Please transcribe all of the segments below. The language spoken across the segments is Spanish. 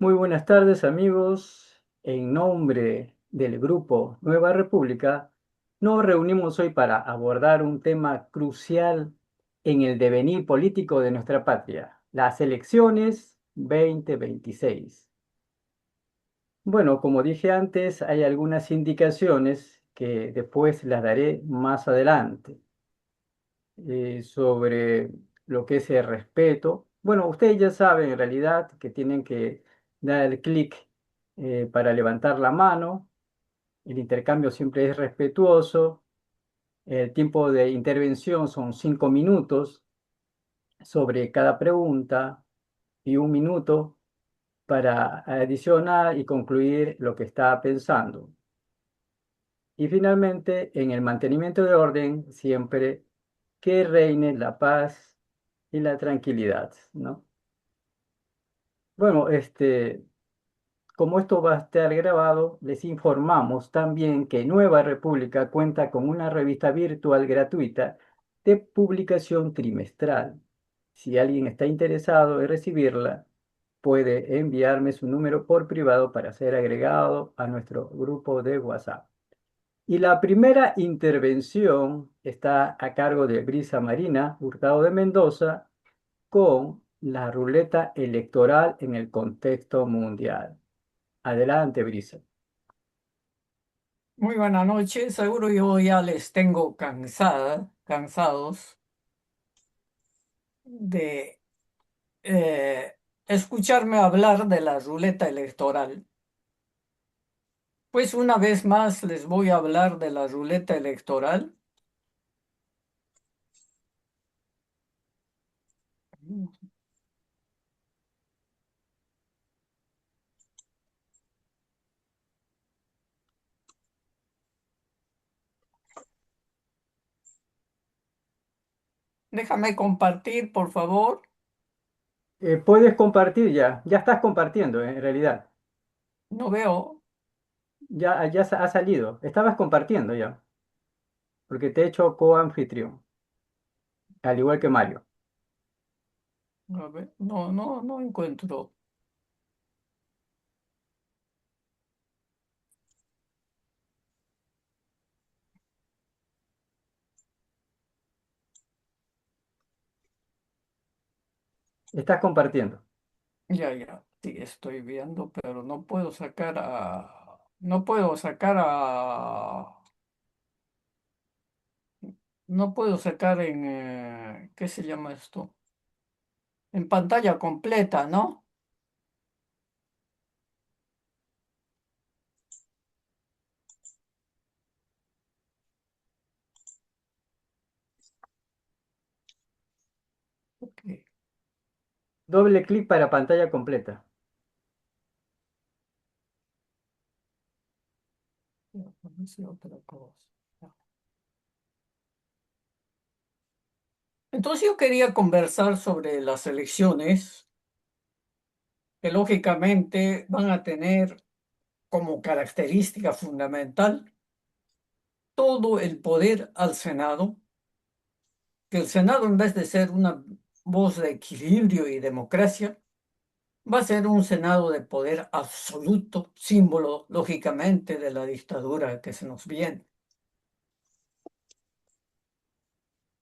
Muy buenas tardes, amigos. En nombre del Grupo Nueva República, nos reunimos hoy para abordar un tema crucial en el devenir político de nuestra patria, las elecciones 2026. Bueno, como dije antes, hay algunas indicaciones que después las daré más adelante sobre lo que es el respeto. Bueno, ustedes ya saben en realidad que tienen que dar el clic para levantar la mano. El intercambio siempre es respetuoso. El tiempo de intervención son 5 minutos sobre cada pregunta y 1 minuto para adicionar y concluir lo que está pensando. Y finalmente, en el mantenimiento de orden, siempre que reine la paz y la tranquilidad, ¿no? Bueno, como esto va a estar grabado, les informamos también que Nueva República cuenta con una revista virtual gratuita de publicación trimestral. Si alguien está interesado en recibirla, puede enviarme su número por privado para ser agregado a nuestro grupo de WhatsApp. Y la primera intervención está a cargo de Brisa Marina Hurtado de Mendoza con la ruleta electoral en el contexto mundial. Adelante, Brisa. Muy buena noche. Seguro yo ya les tengo cansados de escucharme hablar de la ruleta electoral. Pues una vez más les voy a hablar de la ruleta electoral. Déjame compartir, por favor. Puedes compartir ya estás compartiendo en realidad. No veo. Ya ha salido. Estabas compartiendo ya, porque te he hecho coanfitrión, al igual que Mario. A ver, no encuentro. Estás compartiendo. Ya, sí, estoy viendo, pero no puedo sacar ¿qué se llama esto? En pantalla completa, ¿no? Ok, Doble clic para pantalla completa. vamos a hacer otra cosa. Entonces yo quería conversar sobre las elecciones que lógicamente van a tener como característica fundamental todo el poder al Senado, que el Senado en vez de ser una voz de equilibrio y democracia, va a ser un Senado de poder absoluto, símbolo lógicamente de la dictadura que se nos viene.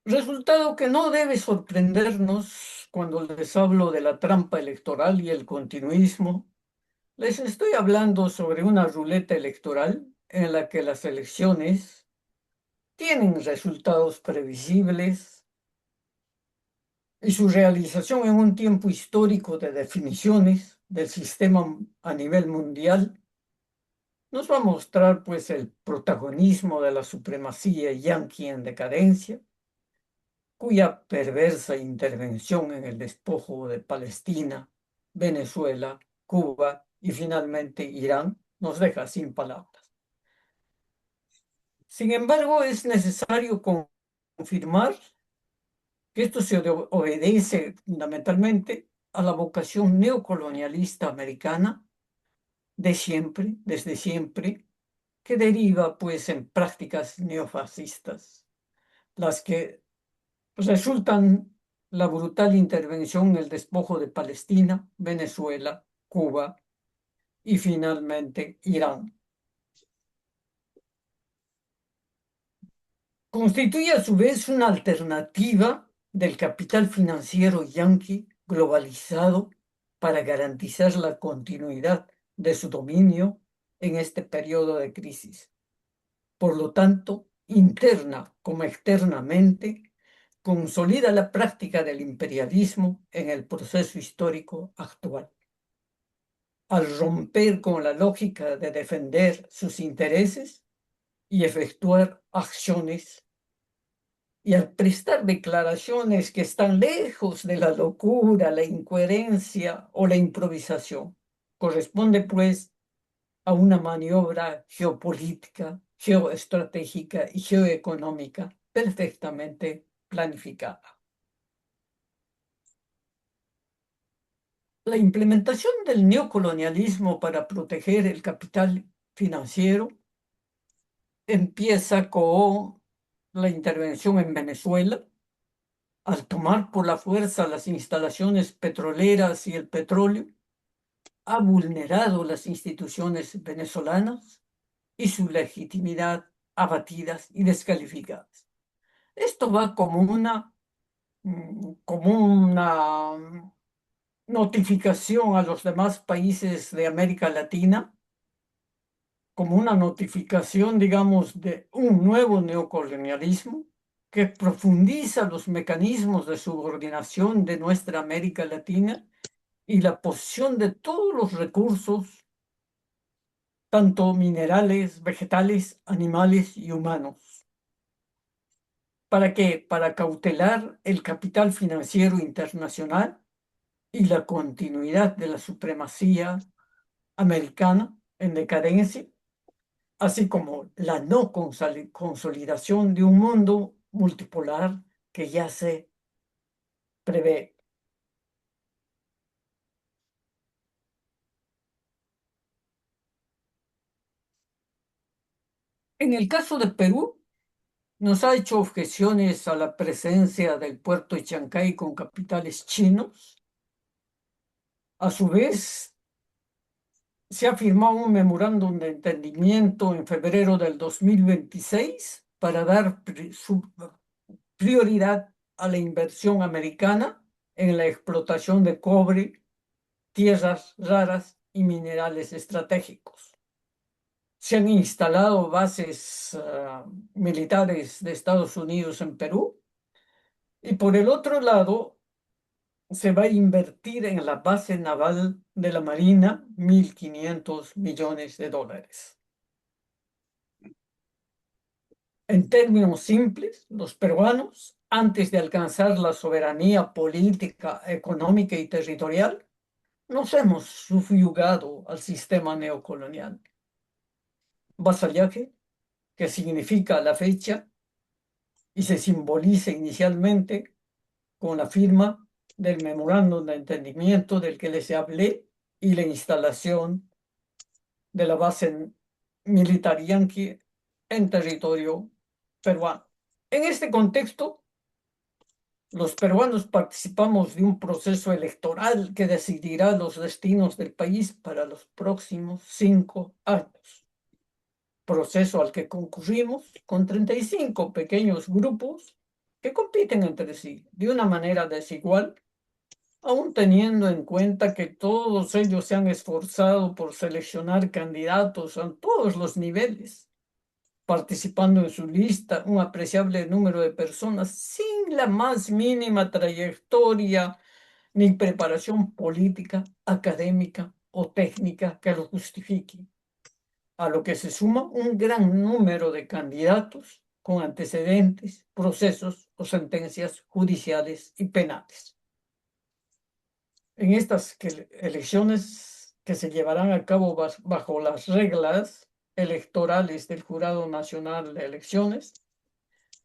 Resultado que no debe sorprendernos cuando les hablo de la trampa electoral y el continuismo. Les estoy hablando sobre una ruleta electoral en la que las elecciones tienen resultados previsibles y su realización en un tiempo histórico de definiciones del sistema a nivel mundial nos va a mostrar pues el protagonismo de la supremacía yanqui en decadencia, cuya perversa intervención en el despojo de Palestina, Venezuela, Cuba y finalmente Irán nos deja sin palabras. Sin embargo, es necesario confirmar que esto se obedece fundamentalmente a la vocación neocolonialista americana de siempre, desde siempre, que deriva pues en prácticas neofascistas, las que resultan la brutal intervención en el despojo de Palestina, Venezuela, Cuba y finalmente Irán. Constituye a su vez una alternativa del capital financiero yanqui globalizado para garantizar la continuidad de su dominio en este periodo de crisis. Por lo tanto, interna como externamente, consolida la práctica del imperialismo en el proceso histórico actual. Al romper con la lógica de defender sus intereses y efectuar acciones y al prestar declaraciones que están lejos de la locura, la incoherencia o la improvisación. Corresponde, pues, a una maniobra geopolítica, geoestratégica y geoeconómica perfectamente planificada. La implementación del neocolonialismo para proteger el capital financiero empieza con la intervención en Venezuela, al tomar por la fuerza las instalaciones petroleras y el petróleo, ha vulnerado las instituciones venezolanas y su legitimidad abatidas y descalificadas. Esto va como una notificación a los demás países de América Latina, como una notificación, digamos, de un nuevo neocolonialismo que profundiza los mecanismos de subordinación de nuestra América Latina y la posición de todos los recursos, tanto minerales, vegetales, animales y humanos. ¿Para qué? Para cautelar el capital financiero internacional y la continuidad de la supremacía americana en decadencia, así como la no consolidación de un mundo multipolar que ya se prevé. En el caso de Perú, nos ha hecho objeciones a la presencia del puerto de Chancay con capitales chinos. A su vez, se ha firmado un memorándum de entendimiento en febrero del 2026 para dar prioridad a la inversión americana en la explotación de cobre, tierras raras y minerales estratégicos. Se han instalado bases militares de Estados Unidos en Perú y por el otro lado se va a invertir en la base naval de la Marina 1.500 millones de dólares. En términos simples, los peruanos, antes de alcanzar la soberanía política, económica y territorial, nos hemos subyugado al sistema neocolonial. Vasallaje, que significa la fecha y se simboliza inicialmente con la firma del memorándum de entendimiento del que les hablé y la instalación de la base militar yanqui en territorio peruano. En este contexto, los peruanos participamos de un proceso electoral que decidirá los destinos del país para los próximos 5 años. Proceso al que concurrimos con 35 pequeños grupos que compiten entre sí de una manera desigual, aún teniendo en cuenta que todos ellos se han esforzado por seleccionar candidatos a todos los niveles, participando en su lista un apreciable número de personas sin la más mínima trayectoria ni preparación política, académica o técnica que lo justifique, a lo que se suma un gran número de candidatos con antecedentes, procesos o sentencias judiciales y penales. En estas elecciones que se llevarán a cabo bajo las reglas electorales del Jurado Nacional de Elecciones,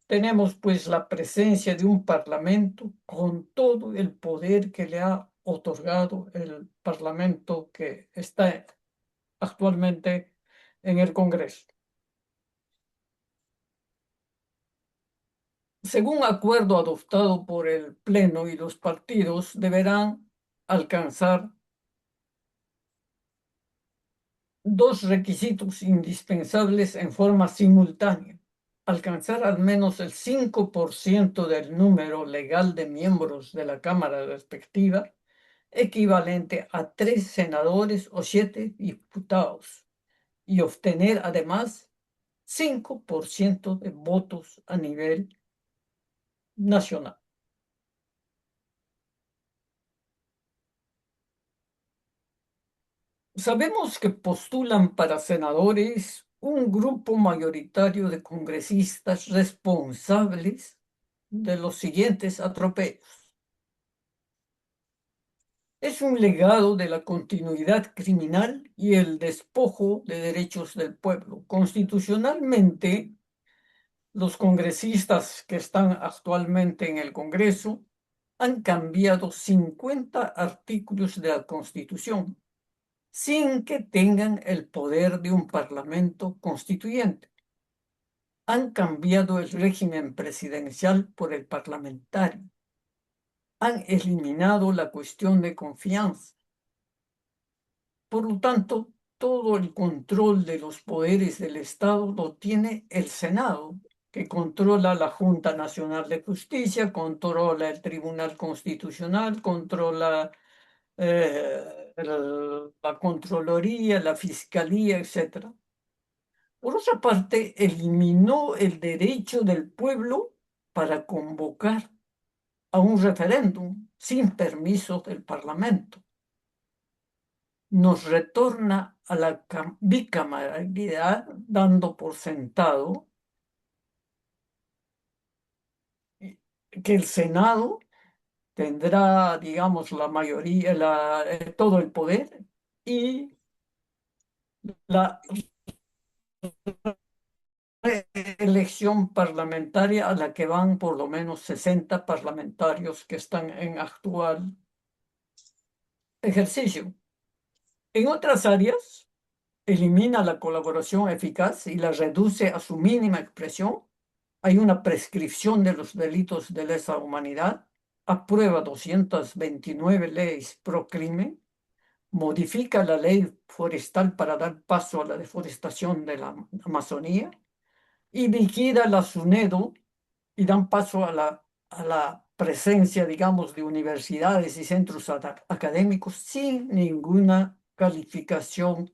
tenemos pues la presencia de un parlamento con todo el poder que le ha otorgado el parlamento que está actualmente en el Congreso. Según acuerdo adoptado por el Pleno y los partidos, deberán alcanzar dos requisitos indispensables en forma simultánea: alcanzar al menos el 5% del número legal de miembros de la Cámara respectiva, equivalente a 3 senadores o 7 diputados, y obtener además 5% de votos a nivel nacional. Sabemos que postulan para senadores un grupo mayoritario de congresistas responsables de los siguientes atropellos. Es un legado de la continuidad criminal y el despojo de derechos del pueblo. Constitucionalmente, los congresistas que están actualmente en el Congreso han cambiado 50 artículos de la Constitución sin que tengan el poder de un parlamento constituyente. Han cambiado el régimen presidencial por el parlamentario. Han eliminado la cuestión de confianza. Por lo tanto, todo el control de los poderes del Estado lo tiene el Senado, que controla la Junta Nacional de Justicia, controla el Tribunal Constitucional, controla la Contraloría, la Fiscalía, etc. Por otra parte, eliminó el derecho del pueblo para convocar a un referéndum sin permiso del Parlamento. Nos retorna a la bicameralidad, dando por sentado que el Senado tendrá, digamos, la mayoría, todo el poder, y la elección parlamentaria a la que van por lo menos 60 parlamentarios que están en actual ejercicio. En otras áreas, elimina la colaboración eficaz y la reduce a su mínima expresión. Hay una prescripción de los delitos de lesa humanidad, aprueba 229 leyes pro crimen, modifica la ley forestal para dar paso a la deforestación de la Amazonía y liquida la SUNEDU y dan paso a la presencia, digamos, de universidades y centros académicos sin ninguna calificación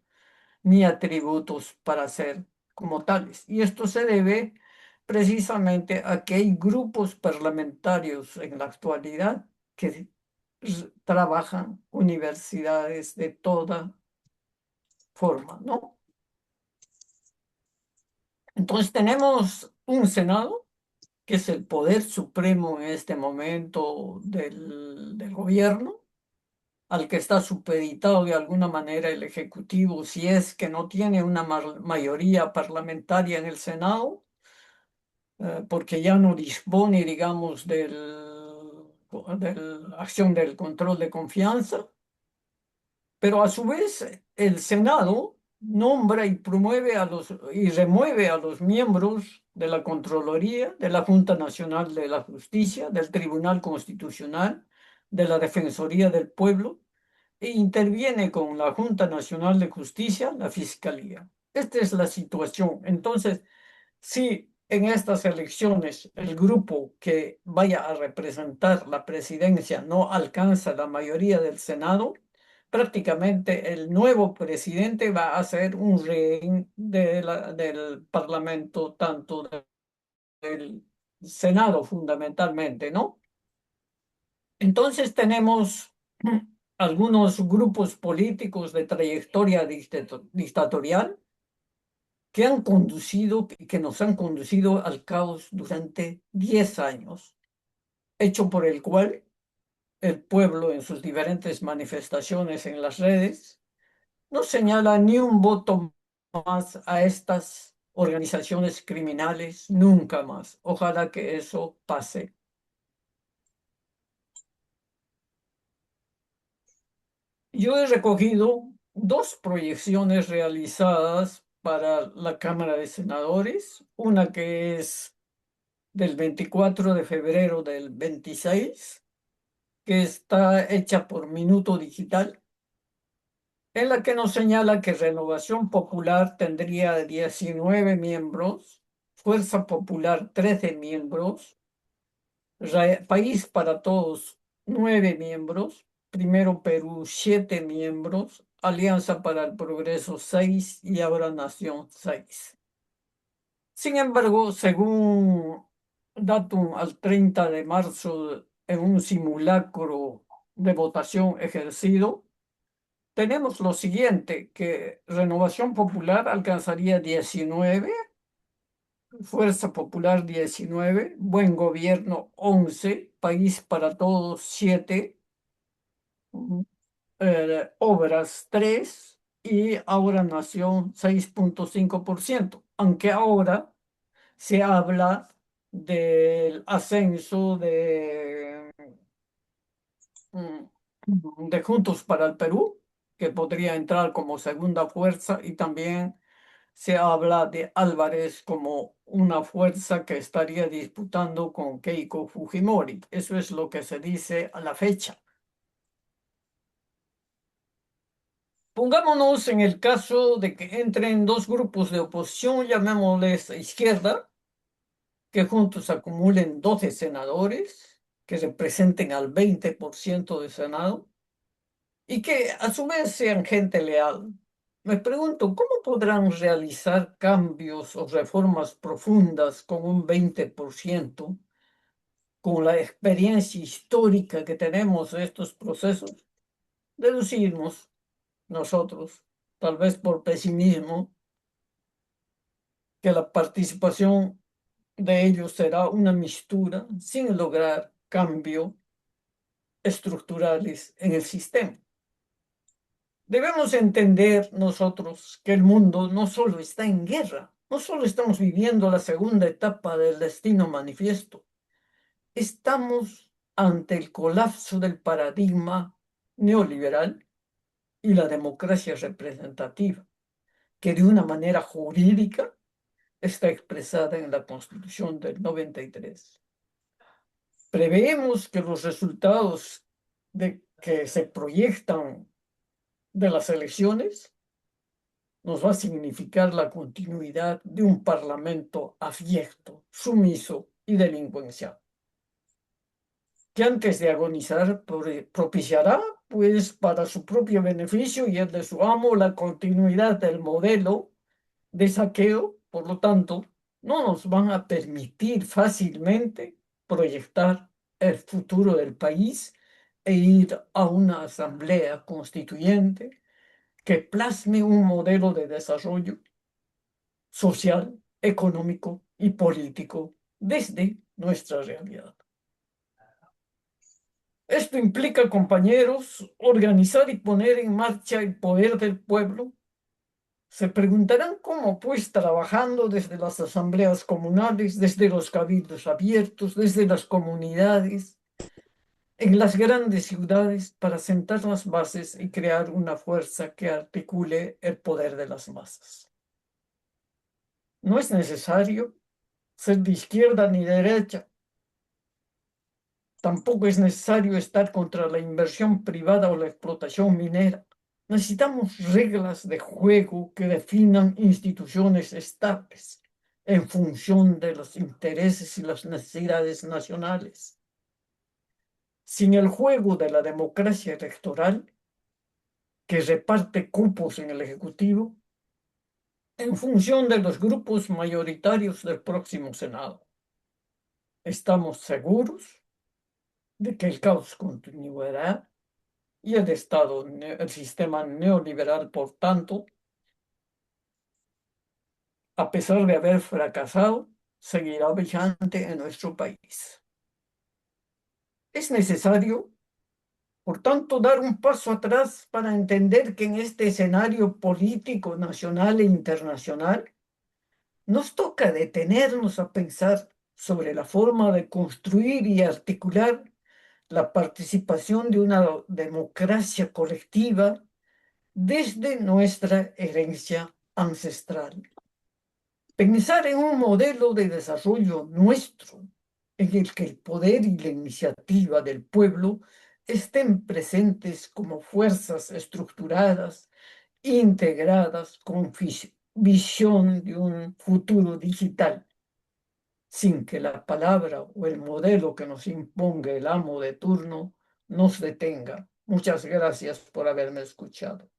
ni atributos para ser como tales. Y esto se debe precisamente a que hay grupos parlamentarios en la actualidad que trabajan universidades de toda forma, ¿no? Entonces tenemos un Senado, que es el poder supremo en este momento del gobierno, al que está supeditado de alguna manera el Ejecutivo, si es que no tiene una mayoría parlamentaria en el Senado, porque ya no dispone, digamos, de la acción del control de confianza. Pero a su vez el Senado nombra y promueve y remueve a los miembros de la Contraloría, de la Junta Nacional de la Justicia, del Tribunal Constitucional, de la Defensoría del Pueblo, e interviene con la Junta Nacional de Justicia, la Fiscalía. Esta es la situación. Entonces, si en estas elecciones el grupo que vaya a representar la presidencia no alcanza la mayoría del Senado, prácticamente el nuevo presidente va a ser un rehén del Parlamento, tanto del Senado fundamentalmente, ¿no? Entonces tenemos algunos grupos políticos de trayectoria dictatorial que han conducido, que nos han conducido al caos durante 10 años, hecho por el cual el pueblo en sus diferentes manifestaciones en las redes no señala ni un voto más a estas organizaciones criminales, nunca más. Ojalá que eso pase. Yo he recogido dos proyecciones realizadas para la Cámara de Senadores, una que es del 24 de febrero del 26, que está hecha por Minuto Digital. en la que nos señala que Renovación Popular tendría 19 miembros, Fuerza Popular 13 miembros, País para Todos 9 miembros, Primero Perú 7 miembros, Alianza para el Progreso 6 y Ahora Nación 6. Sin embargo, según datum al 30 de marzo en un simulacro de votación ejercido, tenemos lo siguiente, que Renovación Popular alcanzaría 19, Fuerza Popular 19, Buen Gobierno 11, País para Todos 7, Obras 3 y Ahora Nación 6,5%, aunque ahora se habla del ascenso de Juntos para el Perú, que podría entrar como segunda fuerza, y también se habla de Álvarez como una fuerza que estaría disputando con Keiko Fujimori. Eso es lo que se dice a la fecha. Pongámonos en el caso de que entren dos grupos de oposición, llamémosles izquierda, que juntos acumulen 12 senadores, que representen al 20% del Senado, y que a su vez sean gente leal. Me pregunto, ¿cómo podrán realizar cambios o reformas profundas con un 20%, con la experiencia histórica que tenemos de estos procesos? Deducimos nosotros, tal vez por pesimismo, que la participación de ellos será una mistura sin lograr cambios estructurales en el sistema. Debemos entender nosotros que el mundo no solo está en guerra, no solo estamos viviendo la segunda etapa del destino manifiesto, estamos ante el colapso del paradigma neoliberal y la democracia representativa, que de una manera jurídica está expresada en la Constitución del 93. Preveemos que los resultados que se proyectan de las elecciones nos va a significar la continuidad de un parlamento abyecto, sumiso y delincuencial, que antes de agonizar propiciará, pues para su propio beneficio y el de su amo, la continuidad del modelo de saqueo. Por lo tanto, no nos van a permitir fácilmente proyectar el futuro del país e ir a una asamblea constituyente que plasme un modelo de desarrollo social, económico y político desde nuestra realidad. Esto implica, compañeros, organizar y poner en marcha el poder del pueblo. Se preguntarán cómo, pues, trabajando desde las asambleas comunales, desde los cabildos abiertos, desde las comunidades, en las grandes ciudades, para sentar las bases y crear una fuerza que articule el poder de las masas. No es necesario ser de izquierda ni derecha. Tampoco es necesario estar contra la inversión privada o la explotación minera. Necesitamos reglas de juego que definan instituciones estables en función de los intereses y las necesidades nacionales. Sin el juego de la democracia electoral, que reparte cupos en el Ejecutivo, en función de los grupos mayoritarios del próximo Senado, estamos seguros de que el caos continuará y el sistema neoliberal, por tanto, a pesar de haber fracasado, seguirá vigente en nuestro país. Es necesario, por tanto, dar un paso atrás para entender que en este escenario político nacional e internacional nos toca detenernos a pensar sobre la forma de construir y articular la participación de una democracia colectiva desde nuestra herencia ancestral. Pensar en un modelo de desarrollo nuestro, en el que el poder y la iniciativa del pueblo estén presentes como fuerzas estructuradas, integradas, con visión de un futuro digital, sin que la palabra o el modelo que nos imponga el amo de turno nos detenga. Muchas gracias por haberme escuchado.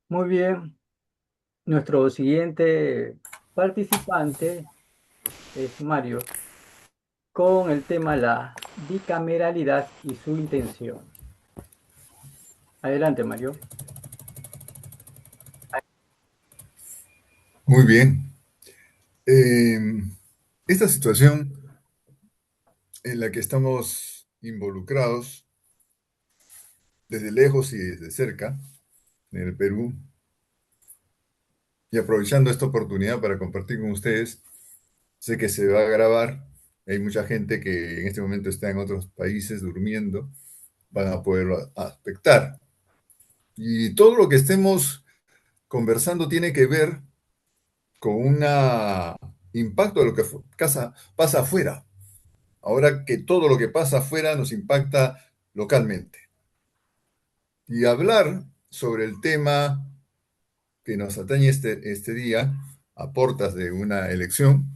Muy bien, nuestro siguiente participante es Mario, con el tema la bicameralidad y su intención. Adelante, Mario. Muy bien. Eh, esta situación en la que estamos involucrados desde lejos y desde cerca, en el Perú, y aprovechando esta oportunidad para compartir con ustedes, sé que se va a grabar, hay mucha gente que en este momento está en otros países durmiendo, van a poderlo aspectar. Y todo lo que estemos conversando tiene que ver con un impacto de lo que pasa afuera. Ahora que todo lo que pasa afuera nos impacta localmente. Y hablar sobre el tema que nos atañe este día, a portas de una elección,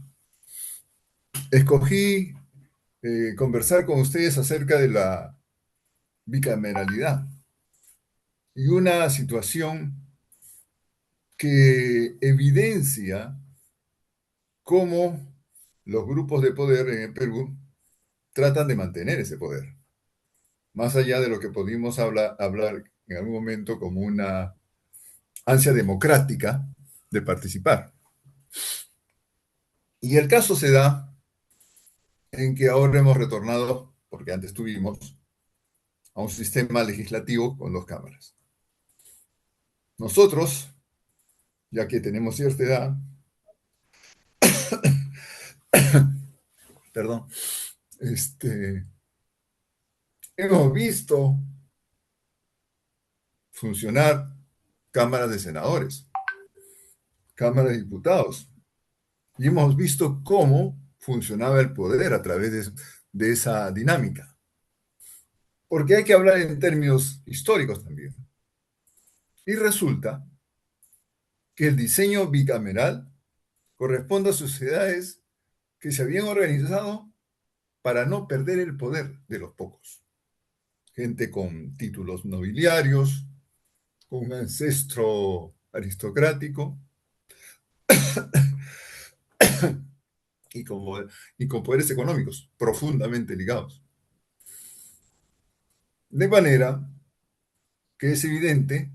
escogí conversar con ustedes acerca de la bicameralidad y una situación que evidencia cómo los grupos de poder en el Perú tratan de mantener ese poder, más allá de lo que pudimos hablar en algún momento como una ansia democrática de participar. Y el caso se da en que ahora hemos retornado, porque antes tuvimos, a un sistema legislativo con dos cámaras. Nosotros, ya que tenemos cierta edad, perdón, hemos visto funcionar cámaras de senadores, cámaras de diputados, y hemos visto cómo funcionaba el poder a través de esa dinámica. Porque hay que hablar en términos históricos también. Y resulta que el diseño bicameral corresponde a sociedades que se habían organizado para no perder el poder de los pocos. Gente con títulos nobiliarios, con un ancestro aristocrático y con poderes económicos profundamente ligados. De manera que es evidente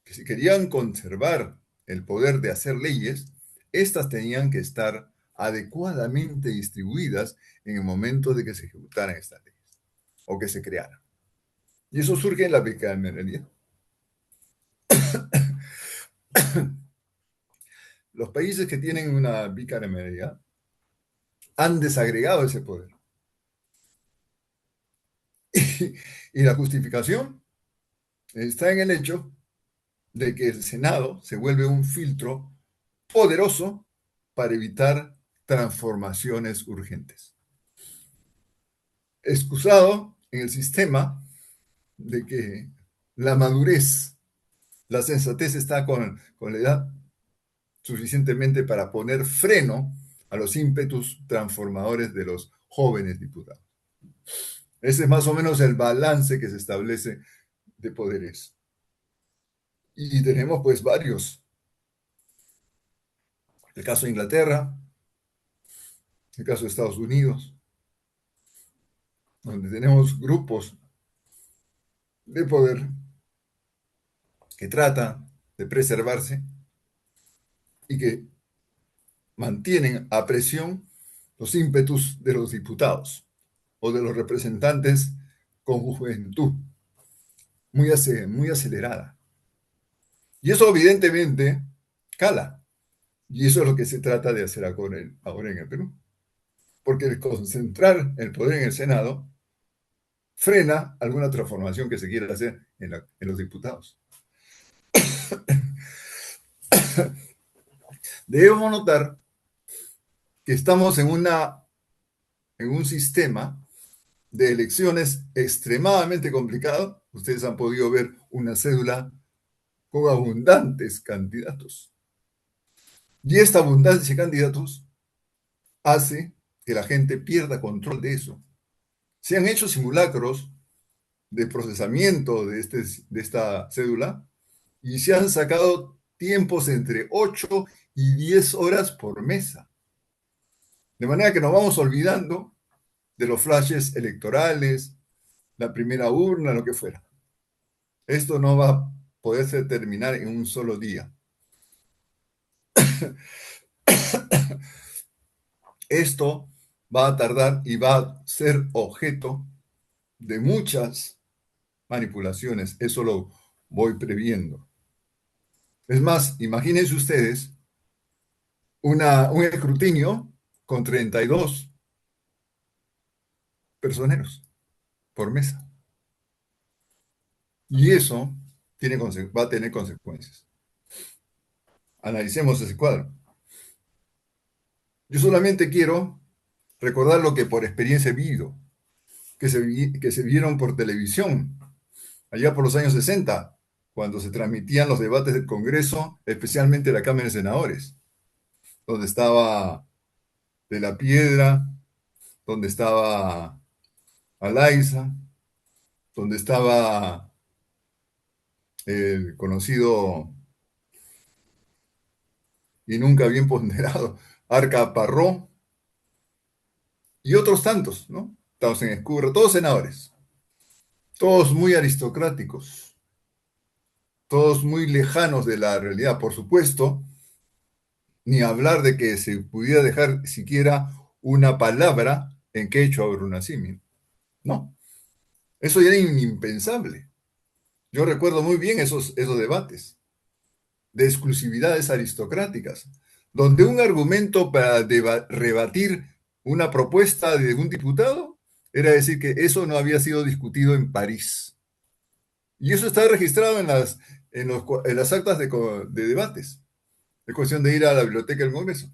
que si querían conservar el poder de hacer leyes, éstas tenían que estar adecuadamente distribuidas en el momento de que se ejecutaran estas leyes o que se crearan. Y eso surge en la bicameralidad. Los países que tienen una bicameralidad han desagregado ese poder. Y la justificación está en el hecho de que el Senado se vuelve un filtro poderoso para evitar transformaciones urgentes. Excusado en el sistema de que la madurez, la sensatez está con la edad suficientemente para poner freno a los ímpetus transformadores de los jóvenes diputados. Ese es más o menos el balance que se establece de poderes. Y tenemos pues varios. El caso de Inglaterra, el caso de Estados Unidos, donde tenemos grupos de poder que tratan de preservarse y que mantienen a presión los ímpetus de los diputados o de los representantes con juventud muy acelerada. Y eso evidentemente cala. Y eso es lo que se trata de hacer ahora en el Perú. Porque el concentrar el poder en el Senado frena alguna transformación que se quiera hacer en los diputados. Debemos notar que estamos en un sistema de elecciones extremadamente complicado, ustedes han podido ver una cédula con abundantes candidatos. Y esta abundancia de candidatos hace que la gente pierda control de eso. Se han hecho simulacros de procesamiento de esta cédula y se han sacado tiempos entre 8 y 10 horas por mesa. De manera que nos vamos olvidando de los flashes electorales, la primera urna, lo que fuera. Esto no va a poderse terminar en un solo día. Esto va a tardar y va a ser objeto de muchas manipulaciones. Eso lo voy previendo. Es más, imagínense ustedes un escrutinio con 32 personeros por mesa. Y eso va a tener consecuencias. Analicemos ese cuadro. Yo solamente quiero recordar lo que por experiencia he vivido, que se vieron por televisión, allá por los años 60, cuando se transmitían los debates del Congreso, especialmente la Cámara de Senadores, donde estaba De la Piedra, donde estaba Alaiza, donde estaba el conocido y nunca bien ponderado Arca Parró, y otros tantos, ¿no? Tausen Escurra, todos senadores, todos muy aristocráticos, todos muy lejanos de la realidad, por supuesto, ni hablar de que se pudiera dejar siquiera una palabra en quechua o runasimi. No, eso ya era impensable. Yo recuerdo muy bien esos debates de exclusividades aristocráticas, donde un argumento para rebatir una propuesta de un diputado era decir que eso no había sido discutido en París. Y eso está registrado en las actas de debates. Es cuestión de ir a la biblioteca del Congreso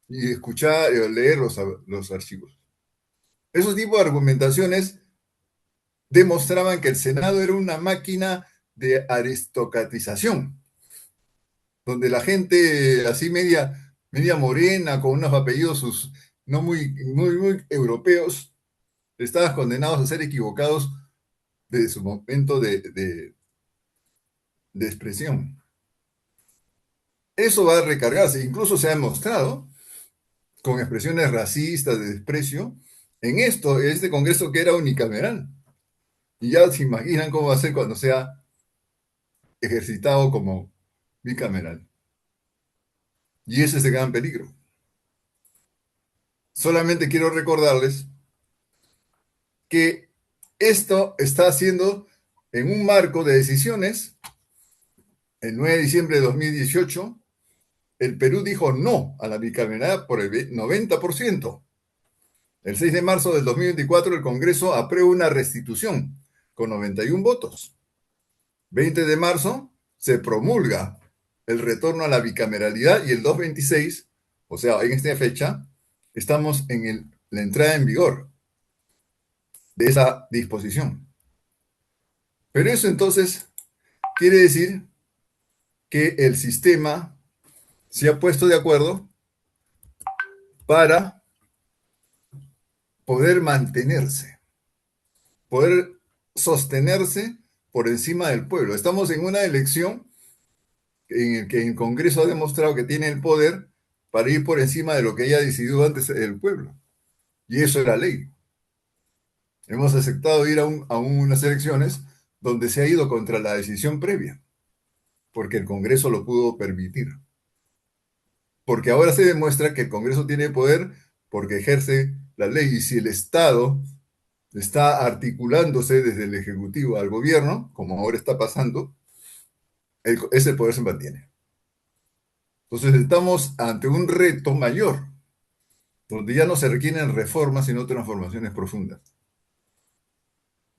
y escuchar, leer los archivos. Esos tipos de argumentaciones demostraban que el Senado era una máquina de aristocratización, donde la gente así media morena, con unos apellidos no muy europeos, estaban condenados a ser equivocados desde su momento de expresión. Eso va a recargarse, incluso se ha demostrado con expresiones racistas, de desprecio, en este Congreso que era unicameral. Y ya se imaginan cómo va a ser cuando sea ejercitado como bicameral. Y ese es el gran peligro. Solamente quiero recordarles que esto está haciendo en un marco de decisiones. El 9 de diciembre de 2018, el Perú dijo no a la bicameralidad por el 90%. El 6 de marzo del 2024, el Congreso aprueba una restitución con 91 votos. 20 de marzo, se promulga el retorno a la bicameralidad y el 2/26, o sea, en esta fecha, estamos en la entrada en vigor de esa disposición. Pero eso entonces quiere decir que el sistema se ha puesto de acuerdo para poder mantenerse, poder sostenerse por encima del pueblo. Estamos en una elección en la que el Congreso ha demostrado que tiene el poder para ir por encima de lo que haya decidido antes el pueblo. Y eso era ley. Hemos aceptado ir a unas elecciones donde se ha ido contra la decisión previa, porque el Congreso lo pudo permitir. Porque ahora se demuestra que el Congreso tiene poder porque ejerce la ley, y si el Estado está articulándose desde el Ejecutivo al gobierno, como ahora está pasando, ese poder se mantiene. Entonces estamos ante un reto mayor, donde ya no se requieren reformas, sino transformaciones profundas.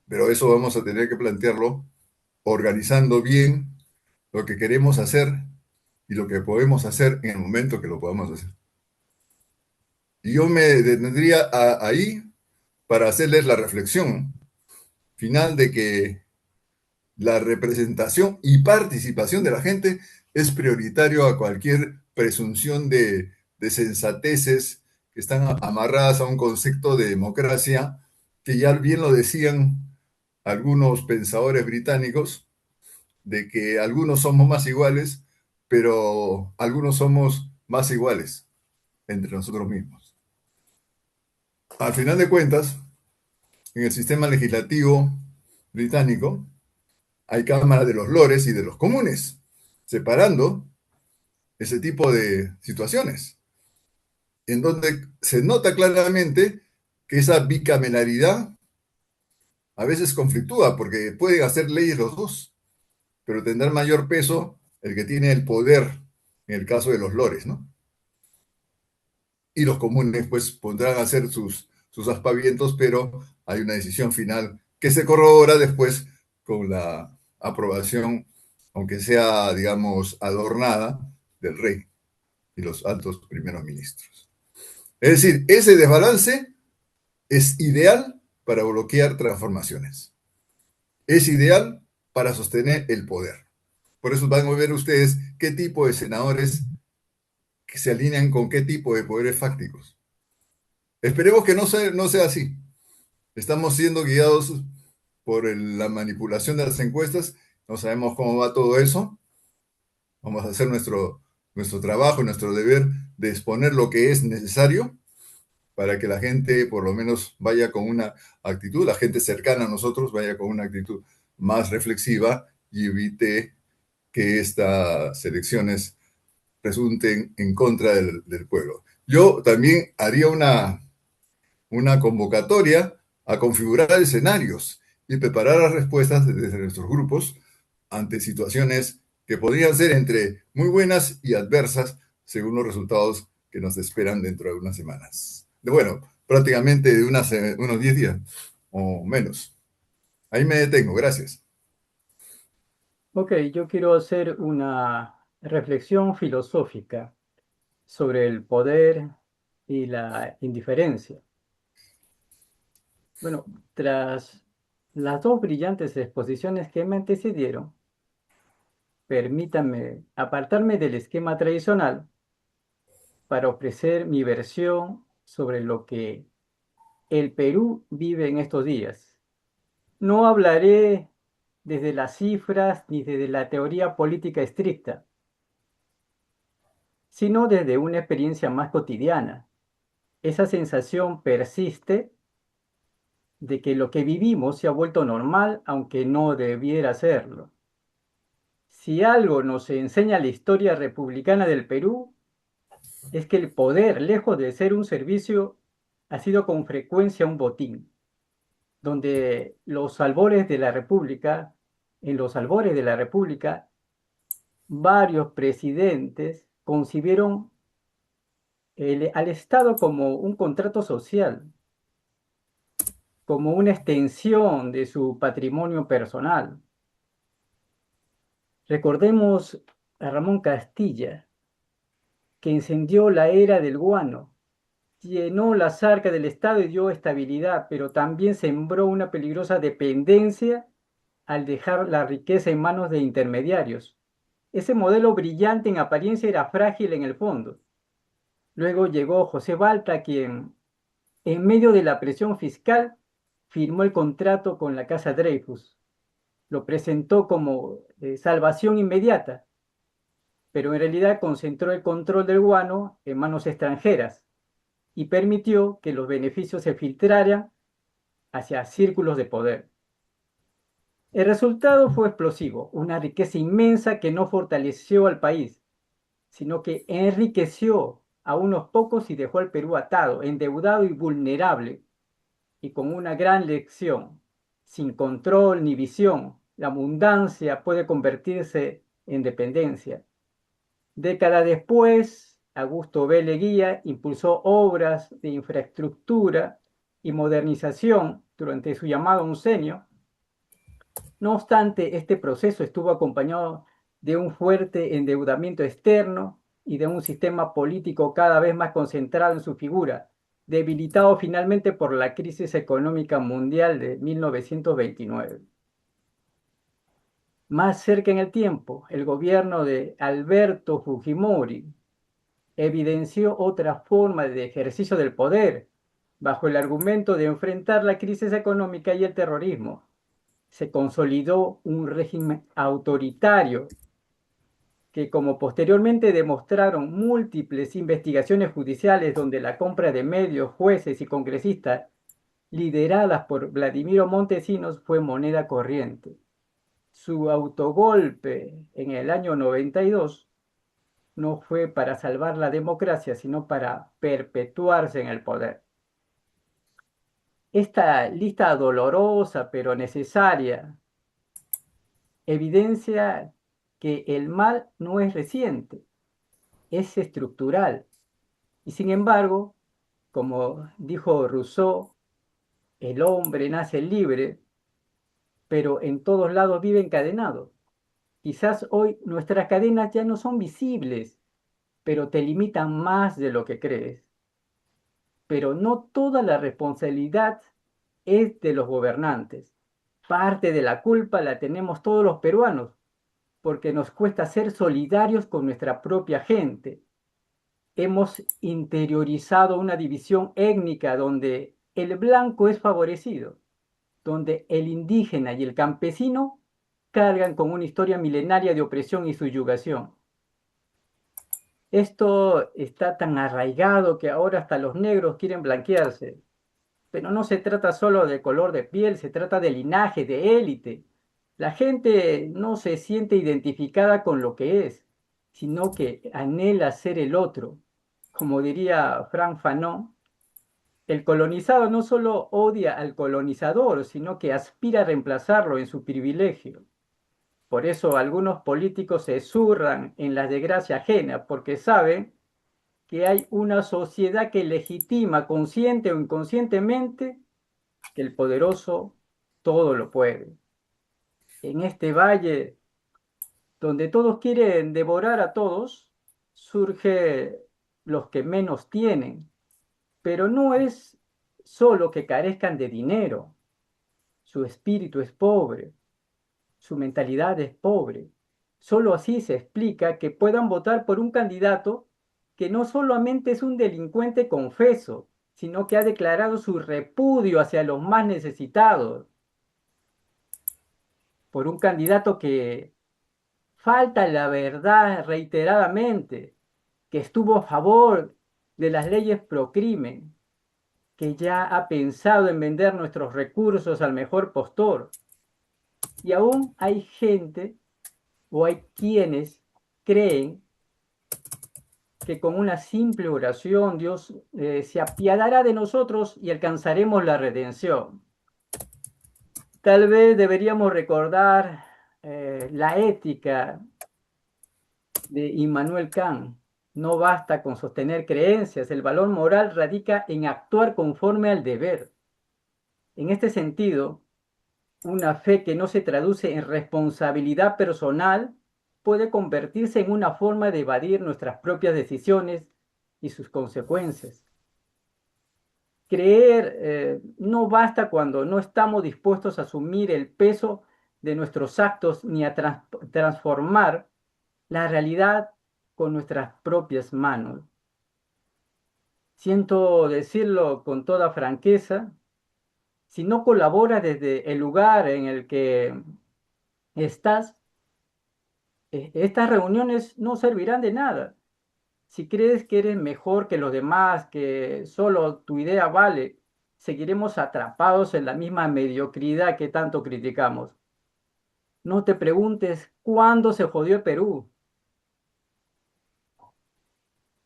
Pero eso vamos a tener que plantearlo organizando bien lo que queremos hacer y lo que podemos hacer en el momento que lo podamos hacer. Y yo me detendría ahí, para hacerles la reflexión final de que la representación y participación de la gente es prioritario a cualquier presunción de sensateces que están amarradas a un concepto de democracia que ya bien lo decían algunos pensadores británicos, de que algunos somos más iguales, pero algunos somos más iguales entre nosotros mismos. Al final de cuentas, en el sistema legislativo británico hay cámaras de los lores y de los comunes, separando ese tipo de situaciones, en donde se nota claramente que esa bicameralidad a veces conflictúa, porque pueden hacer leyes los dos, pero tendrá mayor peso el que tiene el poder en el caso de los lores, ¿no? Y los comunes pues pondrán a hacer sus aspavientos, pero hay una decisión final que se corrobora después con la aprobación, aunque sea, digamos, adornada, del rey y los altos primeros ministros. Es decir, ese desbalance es ideal para bloquear transformaciones. Es ideal para sostener el poder. Por eso van a ver ustedes qué tipo de senadores que se alinean con qué tipo de poderes fácticos. Esperemos que no sea así. Estamos siendo guiados por la manipulación de las encuestas. No sabemos cómo va todo eso. Vamos a hacer nuestro trabajo, nuestro deber de exponer lo que es necesario para que la gente por lo menos vaya con una actitud, la gente cercana a nosotros vaya con una actitud más reflexiva y evite que estas elecciones resulten en contra del pueblo. Yo también haría una convocatoria a configurar escenarios y preparar las respuestas desde nuestros grupos ante situaciones que podrían ser entre muy buenas y adversas según los resultados que nos esperan dentro de unas semanas. Bueno, prácticamente de unos 10 días o menos. Ahí me detengo, gracias. Ok, yo quiero hacer una reflexión filosófica sobre el poder y la indiferencia. Bueno, tras las dos brillantes exposiciones que me antecedieron, permítanme apartarme del esquema tradicional para ofrecer mi versión sobre lo que el Perú vive en estos días. No hablaré desde las cifras ni desde la teoría política estricta, sino desde una experiencia más cotidiana. Esa sensación persiste de que lo que vivimos se ha vuelto normal, aunque no debiera serlo. Si algo nos enseña la historia republicana del Perú, es que el poder, lejos de ser un servicio, ha sido con frecuencia un botín, donde en los albores de la República, varios presidentes concibieron al Estado como un contrato social, como una extensión de su patrimonio personal. Recordemos a Ramón Castilla, que encendió la era del guano, llenó las arcas del Estado y dio estabilidad, pero también sembró una peligrosa dependencia al dejar la riqueza en manos de intermediarios. Ese modelo brillante en apariencia era frágil en el fondo. Luego llegó José Balta, quien, en medio de la presión fiscal, firmó el contrato con la Casa Dreyfus. Lo presentó como salvación inmediata, pero en realidad concentró el control del guano en manos extranjeras y permitió que los beneficios se filtraran hacia círculos de poder. El resultado fue explosivo, una riqueza inmensa que no fortaleció al país, sino que enriqueció a unos pocos y dejó al Perú atado, endeudado y vulnerable, y con una gran lección: sin control ni visión, la abundancia puede convertirse en dependencia. Décadas después, Augusto B. Leguía impulsó obras de infraestructura y modernización durante su llamado oncenio. No obstante, este proceso estuvo acompañado de un fuerte endeudamiento externo y de un sistema político cada vez más concentrado en su figura, debilitado finalmente por la crisis económica mundial de 1929. Más cerca en el tiempo, el gobierno de Alberto Fujimori evidenció otra forma de ejercicio del poder bajo el argumento de enfrentar la crisis económica y el terrorismo. Se consolidó un régimen autoritario que, como posteriormente demostraron múltiples investigaciones judiciales donde la compra de medios, jueces y congresistas lideradas por Vladimiro Montesinos fue moneda corriente. Su autogolpe en el año 92 no fue para salvar la democracia, sino para perpetuarse en el poder. Esta lista dolorosa pero necesaria evidencia que el mal no es reciente, es estructural. Y sin embargo, como dijo Rousseau, el hombre nace libre, pero en todos lados vive encadenado. Quizás hoy nuestras cadenas ya no son visibles, pero te limitan más de lo que crees. Pero no toda la responsabilidad es de los gobernantes. Parte de la culpa la tenemos todos los peruanos, porque nos cuesta ser solidarios con nuestra propia gente. Hemos interiorizado una división étnica donde el blanco es favorecido, donde el indígena y el campesino cargan con una historia milenaria de opresión y subyugación. Esto está tan arraigado que ahora hasta los negros quieren blanquearse. Pero no se trata solo de color de piel, se trata de linaje, de élite. La gente no se siente identificada con lo que es, sino que anhela ser el otro. Como diría Frank Fanon, el colonizado no solo odia al colonizador, sino que aspira a reemplazarlo en su privilegio. Por eso algunos políticos se zurran en la desgracia ajena, porque saben que hay una sociedad que legitima consciente o inconscientemente que el poderoso todo lo puede. En este valle donde todos quieren devorar a todos, surge los que menos tienen, pero no es solo que carezcan de dinero, su espíritu es pobre, su mentalidad es pobre. Solo así se explica que puedan votar por un candidato que no solamente es un delincuente confeso, sino que ha declarado su repudio hacia los más necesitados, por un candidato que falta la verdad reiteradamente, que estuvo a favor de las leyes pro crimen, que ya ha pensado en vender nuestros recursos al mejor postor. Y aún hay gente o hay quienes creen que con una simple oración Dios se apiadará de nosotros y alcanzaremos la redención. Tal vez deberíamos recordar la ética de Immanuel Kant. No basta con sostener creencias, el valor moral radica en actuar conforme al deber. En este sentido, una fe que no se traduce en responsabilidad personal puede convertirse en una forma de evadir nuestras propias decisiones y sus consecuencias. Creer no basta cuando no estamos dispuestos a asumir el peso de nuestros actos ni a transformar la realidad con nuestras propias manos. Siento decirlo con toda franqueza, si no colaboras desde el lugar en el que estás, estas reuniones no servirán de nada. Si crees que eres mejor que los demás, que solo tu idea vale, seguiremos atrapados en la misma mediocridad que tanto criticamos. No te preguntes cuándo se jodió el Perú.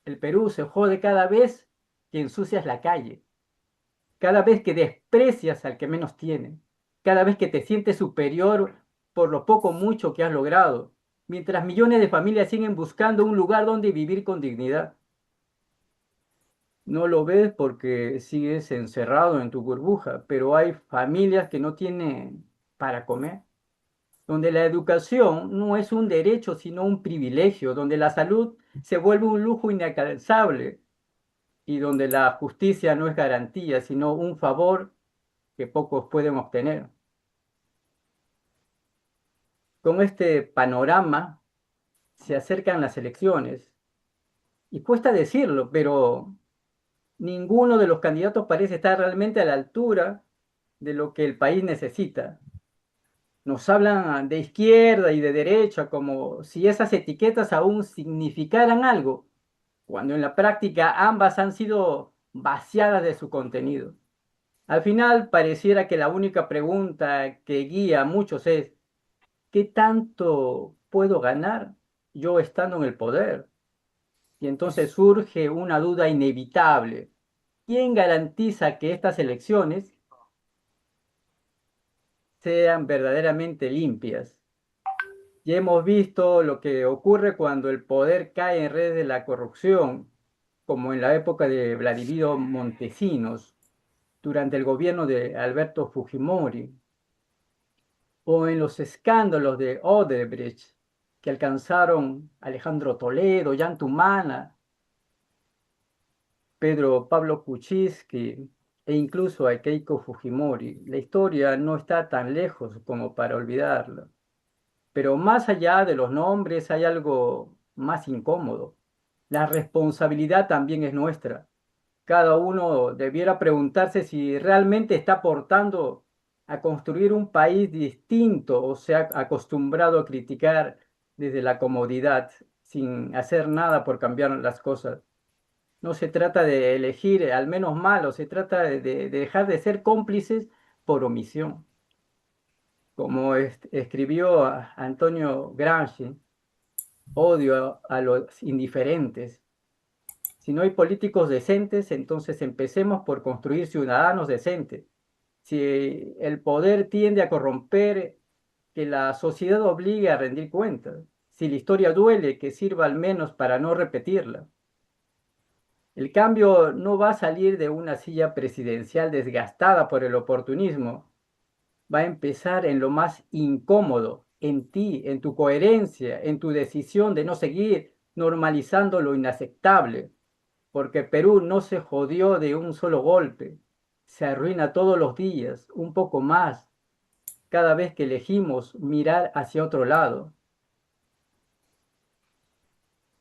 El Perú se jode cada vez que ensucias la calle, cada vez que desprecias al que menos tiene, cada vez que te sientes superior por lo poco o mucho que has logrado, mientras millones de familias siguen buscando un lugar donde vivir con dignidad. No lo ves porque sigues encerrado en tu burbuja, pero hay familias que no tienen para comer, donde la educación no es un derecho, sino un privilegio, donde la salud se vuelve un lujo inalcanzable, y donde la justicia no es garantía, sino un favor que pocos pueden obtener. Con este panorama se acercan las elecciones y cuesta decirlo, pero ninguno de los candidatos parece estar realmente a la altura de lo que el país necesita. Nos hablan de izquierda y de derecha como si esas etiquetas aún significaran algo, cuando en la práctica ambas han sido vaciadas de su contenido. Al final pareciera que la única pregunta que guía a muchos es, ¿qué tanto puedo ganar yo estando en el poder? Y entonces surge una duda inevitable. ¿Quién garantiza que estas elecciones sean verdaderamente limpias? Ya hemos visto lo que ocurre cuando el poder cae en redes de la corrupción, como en la época de Vladimiro Montesinos, durante el gobierno de Alberto Fujimori, o en los escándalos de Odebrecht que alcanzaron a Alejandro Toledo, Jan Tumana, Pedro Pablo Kuczynski e incluso a Keiko Fujimori. La historia no está tan lejos como para olvidarla. Pero más allá de los nombres hay algo más incómodo. La responsabilidad también es nuestra. Cada uno debiera preguntarse si realmente está aportando a construir un país distinto o se ha acostumbrado a criticar desde la comodidad sin hacer nada por cambiar las cosas. No se trata de elegir al menos malo, se trata de dejar de ser cómplices por omisión. Como escribió Antonio Gramsci, odio a los indiferentes. Si no hay políticos decentes, entonces empecemos por construir ciudadanos decentes. Si el poder tiende a corromper, que la sociedad obligue a rendir cuentas. Si la historia duele, que sirva al menos para no repetirla. El cambio no va a salir de una silla presidencial desgastada por el oportunismo. Va a empezar en lo más incómodo, en ti, en tu coherencia, en tu decisión de no seguir normalizando lo inaceptable, porque Perú no se jodió de un solo golpe, se arruina todos los días, un poco más, cada vez que elegimos mirar hacia otro lado.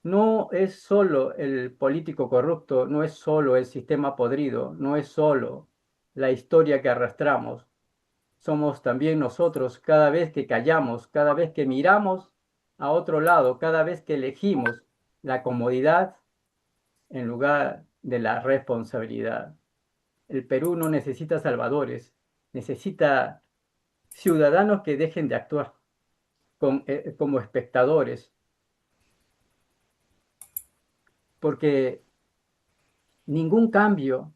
No es solo el político corrupto, no es solo el sistema podrido, no es solo la historia que arrastramos. Somos también nosotros cada vez que callamos, cada vez que miramos a otro lado, cada vez que elegimos la comodidad en lugar de la responsabilidad. El Perú no necesita salvadores, necesita ciudadanos que dejen de actuar como espectadores, porque ningún cambio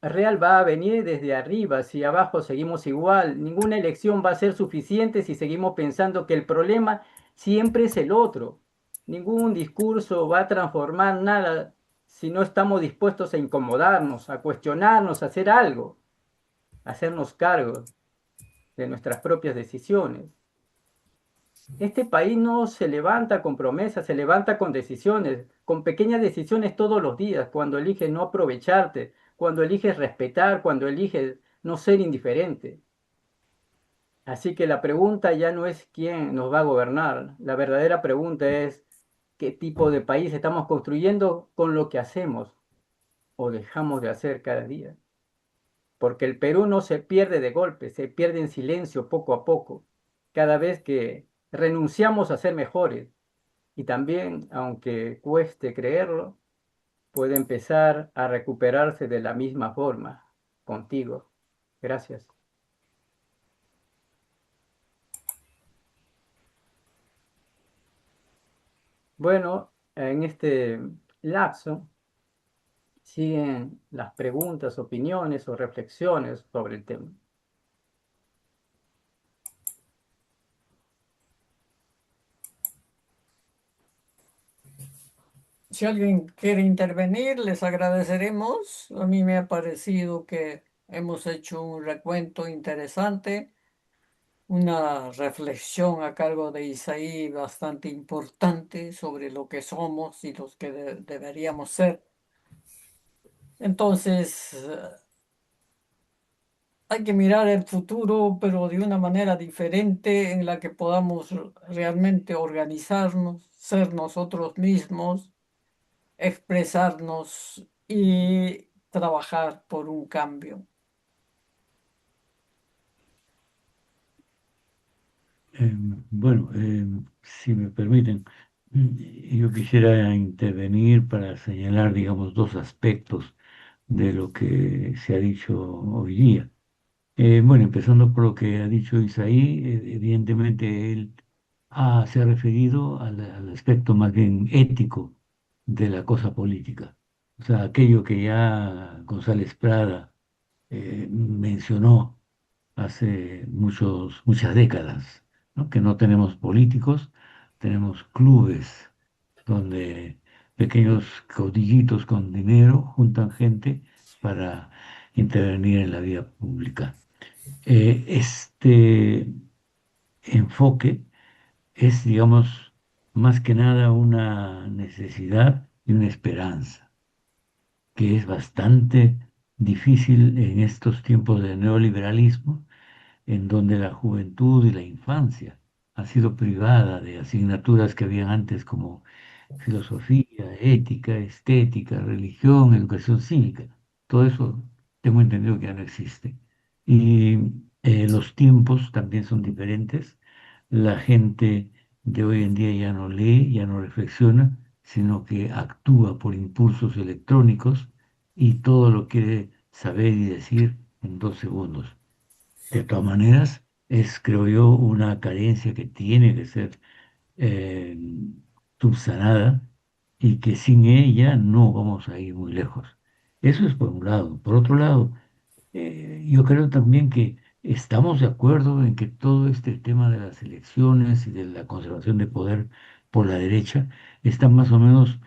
real va a venir desde arriba si abajo seguimos igual. Ninguna elección va a ser suficiente si seguimos pensando que el problema siempre es el otro. Ningún discurso va a transformar nada si no estamos dispuestos a incomodarnos, a cuestionarnos, a hacer algo, a hacernos cargo de nuestras propias decisiones. Este país no se levanta con promesas, se levanta con decisiones, con pequeñas decisiones todos los días, cuando eliges no aprovecharte, cuando eliges respetar, cuando eliges no ser indiferente. Así que la pregunta ya no es quién nos va a gobernar, la verdadera pregunta es qué tipo de país estamos construyendo con lo que hacemos o dejamos de hacer cada día. Porque el Perú no se pierde de golpe, se pierde en silencio poco a poco, cada vez que renunciamos a ser mejores. Y también, aunque cueste creerlo, puede empezar a recuperarse de la misma forma contigo. Gracias. Bueno, en este lapso siguen las preguntas, opiniones o reflexiones sobre el tema. Si alguien quiere intervenir, les agradeceremos. A mí me ha parecido que hemos hecho un recuento interesante, una reflexión a cargo de Isaí bastante importante sobre lo que somos y los que deberíamos ser. Entonces, hay que mirar el futuro, pero de una manera diferente en la que podamos realmente organizarnos, ser nosotros mismos, expresarnos y trabajar por un cambio. Bueno, si me permiten, yo quisiera intervenir para señalar, digamos, dos aspectos de lo que se ha dicho hoy día. Bueno, empezando por lo que ha dicho Isaí, evidentemente él se ha referido al aspecto más bien ético de la cosa política. O sea, aquello que ya González Prada mencionó hace muchas décadas, ¿no? Que no tenemos políticos, tenemos clubes donde pequeños caudillitos con dinero juntan gente para intervenir en la vida pública. Este enfoque es, digamos, más que nada una necesidad y una esperanza, que es bastante difícil en estos tiempos de neoliberalismo, en donde la juventud y la infancia ha sido privada de asignaturas que habían antes como filosofía, ética, estética, religión, educación cívica. Todo eso tengo entendido que ya no existe. Y los tiempos también son diferentes. La gente de hoy en día ya no lee, ya no reflexiona, sino que actúa por impulsos electrónicos y todo lo quiere saber y decir en 2 segundos. De todas maneras, es, creo yo, una carencia que tiene que ser eh, subsanada y que sin ella no vamos a ir muy lejos. Eso es por un lado. Por otro lado, yo creo también que estamos de acuerdo en que todo este tema de las elecciones y de la conservación de poder por la derecha está más o menos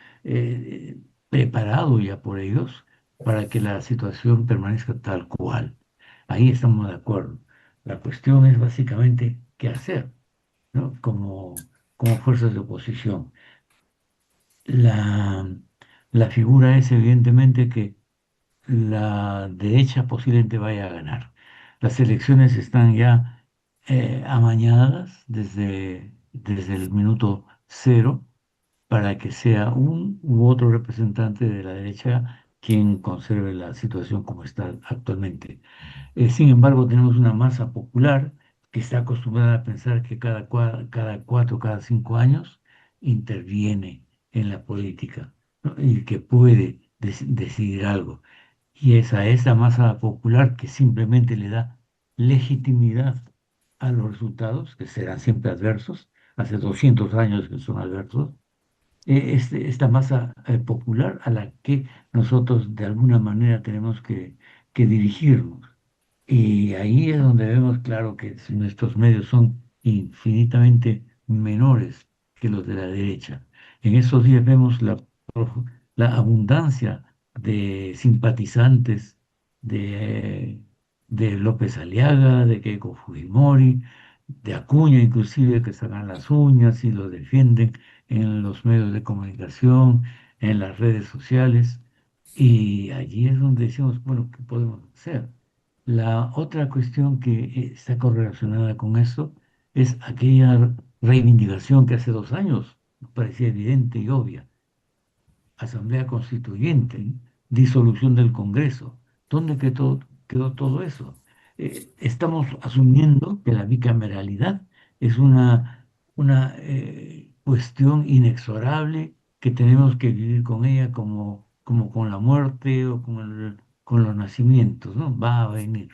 preparado ya por ellos para que la situación permanezca tal cual. Ahí estamos de acuerdo. La cuestión es básicamente qué hacer, ¿no? Como fuerzas de oposición. La, la figura es evidentemente que la derecha posiblemente vaya a ganar. Las elecciones están ya amañadas desde el minuto cero para que sea un u otro representante de la derecha quien conserve la situación como está actualmente. Sin embargo, tenemos una masa popular que está acostumbrada a pensar que cada 4, cada 5 años interviene en la política, ¿no? Y que puede decidir algo. Y es a esa masa popular que simplemente le da legitimidad a los resultados, que serán siempre adversos, hace 200 años que son adversos, esta masa popular a la que nosotros de alguna manera tenemos que dirigirnos. Y ahí es donde vemos claro que nuestros medios son infinitamente menores que los de la derecha. En estos días vemos la abundancia de simpatizantes de López Aliaga, de Keiko Fujimori, de Acuña inclusive, que sacan las uñas y lo defienden en los medios de comunicación, en las redes sociales. Y allí es donde decimos, bueno, ¿qué podemos hacer? La otra cuestión que está correlacionada con esto es aquella reivindicación que hace 2 años nos parecía evidente y obvia. Asamblea Constituyente, disolución del Congreso. ¿Dónde quedó todo eso? Estamos asumiendo que la bicameralidad es una cuestión inexorable que tenemos que vivir con ella como con la muerte o con los nacimientos, ¿no? Va a venir.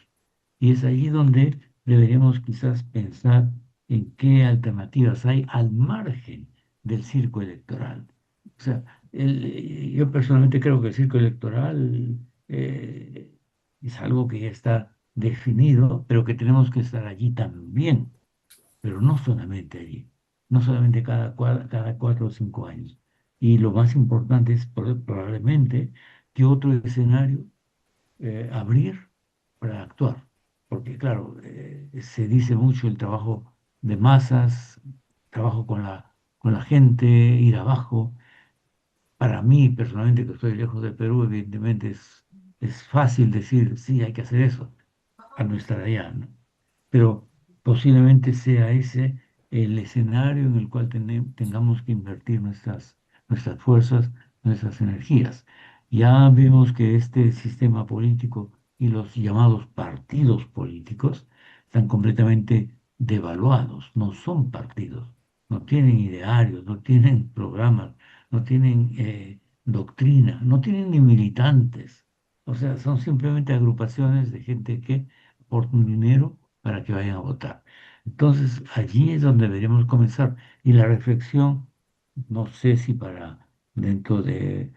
Y es allí donde deberíamos quizás pensar en qué alternativas hay al margen del circo electoral. O sea, yo personalmente creo que el circo electoral es algo que ya está definido, pero que tenemos que estar allí también, pero no solamente allí, no solamente cada 4 o 5 años. Y lo más importante es probablemente que otro escenario abrir para actuar. Porque, claro, se dice mucho el trabajo de masas, trabajo con la gente, ir abajo. Para mí, personalmente, que estoy lejos de Perú, evidentemente es es fácil decir, sí, hay que hacer eso a nuestra edad, ¿no? Pero posiblemente sea ese el escenario en el cual tengamos que invertir nuestras fuerzas, nuestras energías. Ya vemos que este sistema político y los llamados partidos políticos están completamente devaluados, no son partidos, no tienen idearios, no tienen programas, no tienen doctrina, no tienen ni militantes. O sea, son simplemente agrupaciones de gente que por un dinero para que vayan a votar. Entonces, allí es donde deberíamos comenzar. Y la reflexión, no sé si para dentro de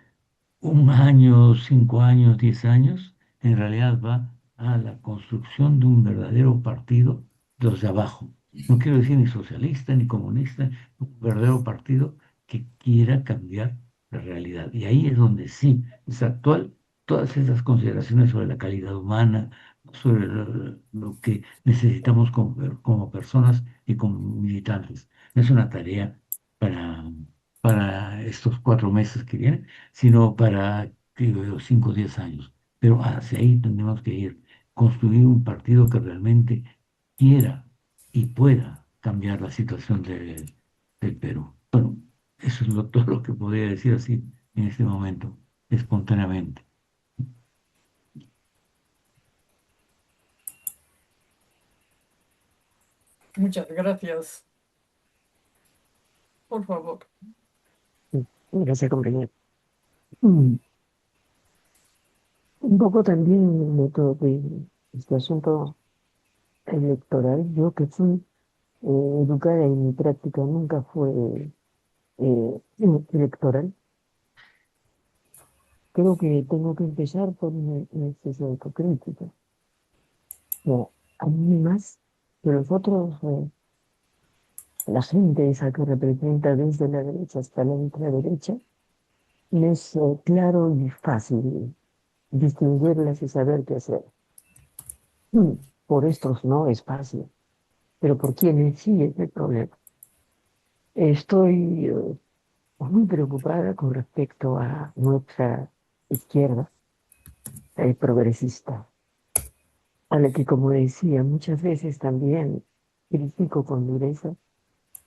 un año, 5 años, 10 años, en realidad va a la construcción de un verdadero partido de los de abajo. No quiero decir ni socialista ni comunista, un verdadero partido que quiera cambiar la realidad. Y ahí es donde sí es actual todas esas consideraciones sobre la calidad humana, sobre lo que necesitamos como personas y como militantes. No es una tarea para, para estos 4 meses que vienen sino para, digo yo, 5 o 10 años. Pero hacia ahí tenemos que ir, construir un partido que realmente quiera y pueda cambiar la situación del Perú. Bueno, eso es todo lo que podría decir así en este momento, espontáneamente. Muchas gracias. Por favor. Gracias, compañero. Mm, Un poco también de todo este asunto electoral. Yo que fui educada y mi práctica nunca fue electoral. Creo que tengo que empezar por una especie de autocrítica. No, a mí más que los otros, la gente esa que representa desde la derecha hasta la ultraderecha, me es claro y fácil distinguirlas y saber qué hacer. Mm, Por estos no es fácil, pero por quienes sí es el problema. Estoy muy preocupada con respecto a nuestra izquierda progresista, a la que, como decía, muchas veces también critico con dureza,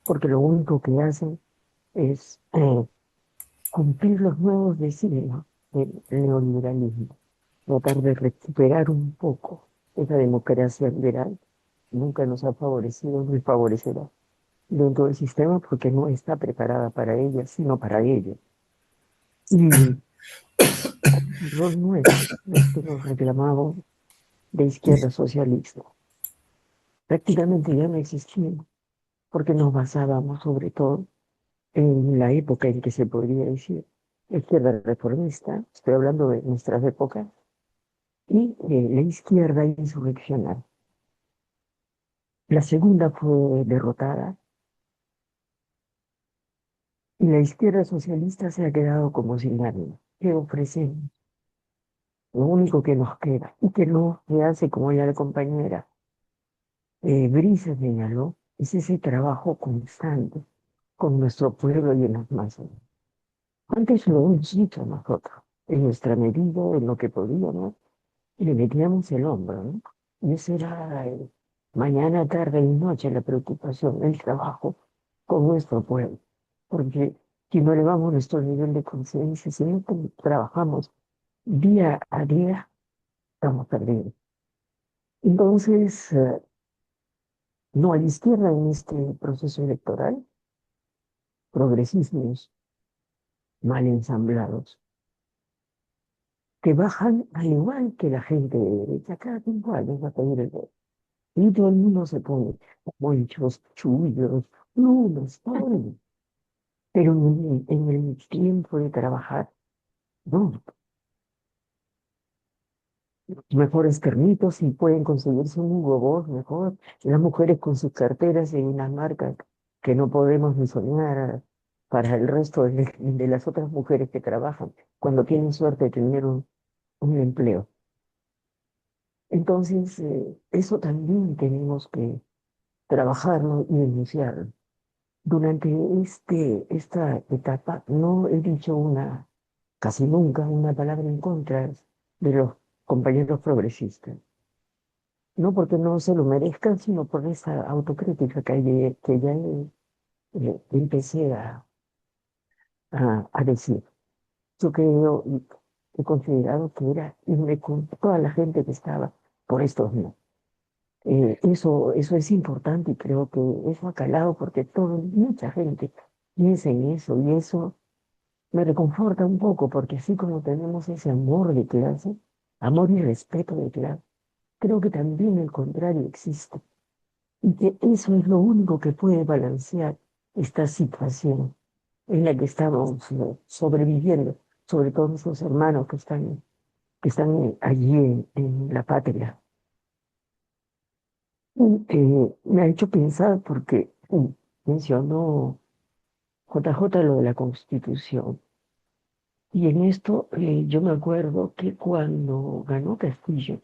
porque lo único que hacen es cumplir los nuevos designios del neoliberalismo, tratar de recuperar un poco esa democracia liberal. Nunca nos ha favorecido ni favorecerá dentro del sistema porque no está preparada para ella, sino para ella. Y el rol nuestro, que nos reclamamos de izquierda socialista, prácticamente ya no existía, porque nos basábamos sobre todo en la época en que se podría decir izquierda reformista, estoy hablando de nuestras épocas, y la izquierda insurreccional. La segunda fue derrotada y la izquierda socialista se ha quedado como sin ánimo. ¿Qué ofrecemos? Lo único que nos queda y que no se hace, como ya la compañera Brisa señaló, es ese trabajo constante con nuestro pueblo y en las masas. Antes lo hemos hecho nosotros, en nuestra medida, en lo que podíamos, y le metíamos el hombro, ¿no? Y esa era mañana, tarde y noche la preocupación, el trabajo con nuestro pueblo. Porque si no elevamos nuestro nivel de conciencia, si no trabajamos día a día, estamos perdidos. Entonces, no hay izquierda en este proceso electoral, progresismos mal ensamblados, que bajan al igual que la gente de derecha, cada 5 años va a pedir el voto. Y todo el mundo se pone monchos, chullos, lunas, todo. Pero en el tiempo de trabajar, no, mejores termitos, si pueden conseguirse un Hugo Boss, mejor. Las mujeres con sus carteras en unas marcas que no podemos ni soñar para el resto de las otras mujeres que trabajan, cuando tienen suerte de tener un empleo. Entonces, eso también tenemos que trabajarlo y denunciarlo. Durante esta etapa no he dicho casi nunca una palabra en contra de los compañeros progresistas. No porque no se lo merezcan, sino por esa autocrítica que ya empecé a decir. Yo creo y he considerado que era irme con toda la gente que estaba por estos días. Eso es importante y creo que eso ha calado porque mucha gente piensa en eso y eso me reconforta un poco porque así como tenemos ese amor de clase, amor y respeto de clase, creo que también el contrario existe y que eso es lo único que puede balancear esta situación en la que estamos sobreviviendo, sobre todo nuestros hermanos que están allí en la patria. Y, me ha hecho pensar porque mencionó JJ lo de la Constitución. Y en esto yo me acuerdo que cuando ganó Castillo,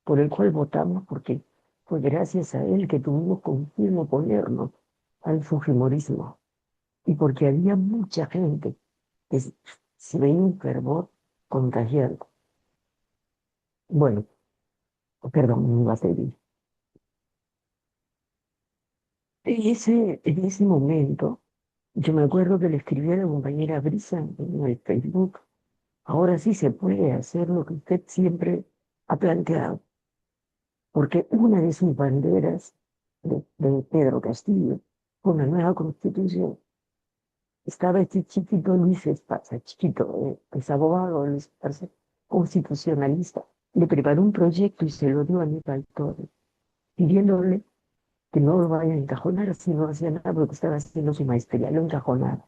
por el cual votamos, porque fue gracias a él que tuvimos con quién oponernos al fujimorismo, y porque había mucha gente que se veía un fervor contagiante. Bueno, perdón, mi batería. En ese momento, yo me acuerdo que le escribí a la compañera Brisa en el Facebook, ahora sí se puede hacer lo que usted siempre ha planteado, porque una de sus banderas de Pedro Castillo, con la nueva constitución, estaba este chiquito Luis Esparza, chiquito, es abogado, Luis Esparza, constitucionalista, le preparó un proyecto y se lo dio a Aníbal Torres, pidiéndole que no lo vaya a encajonar si no hacía nada, porque estaba haciendo su maestría, lo encajonaba.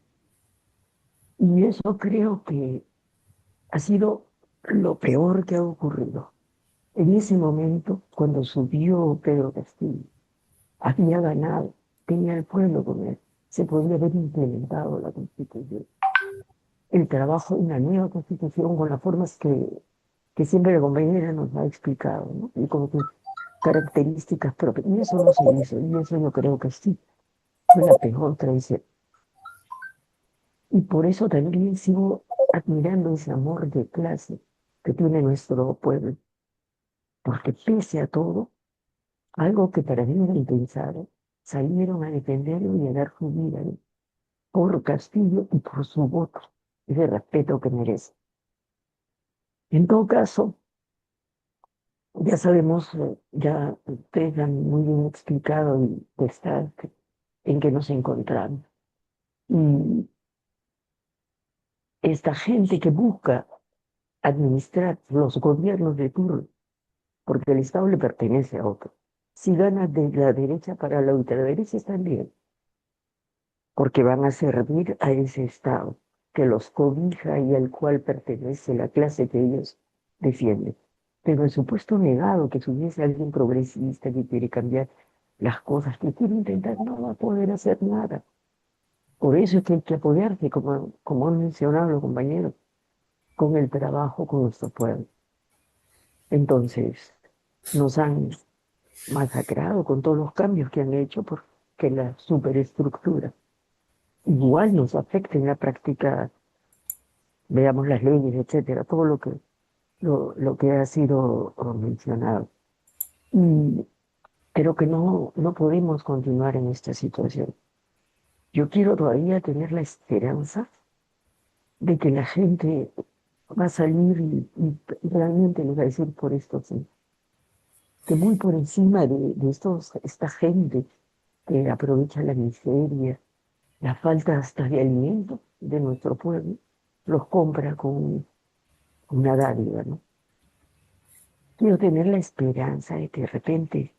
Y eso creo que ha sido lo peor que ha ocurrido. En ese momento, cuando subió Pedro Castillo, había ganado, tenía el pueblo con él, se podía haber implementado la Constitución. El trabajo de una nueva Constitución con las formas que siempre la compañera nos ha explicado, ¿no? Y con sus características propias. Y eso no se hizo, y eso yo creo que sí, fue la peor traición. Y por eso también sigo admirando ese amor de clase que tiene nuestro pueblo, porque pese a todo, algo que para mí era impensado, salieron a defenderlo y a dar su vida, ¿no? Por Castillo y por su voto, ese respeto que merece. En todo caso, ya sabemos, ya ustedes han muy bien explicado y está en que nos encontramos. Y esta gente que busca administrar los gobiernos de turno, porque el Estado le pertenece a otro. Si gana de la derecha para la ultraderecha, están bien, porque van a servir a ese Estado que los cobija y al cual pertenece la clase que ellos defienden. Pero el supuesto negado que si hubiese alguien progresista que quiere cambiar las cosas, que quiere intentar, no va a poder hacer nada. Por eso es que hay que apoyarse, como han mencionado los compañeros, con el trabajo con nuestro pueblo. Entonces, nos han masacrado con todos los cambios que han hecho, porque la superestructura igual nos afecta en la práctica, veamos las leyes, etcétera, todo lo que ha sido mencionado. Y creo que no podemos continuar en esta situación. Yo quiero todavía tener la esperanza de que la gente va a salir y realmente les va a decir por esto, sí, que muy por encima de esta gente que aprovecha la miseria, la falta hasta de alimento de nuestro pueblo, los compra con una dádiva, ¿no? Quiero tener la esperanza de que de repente,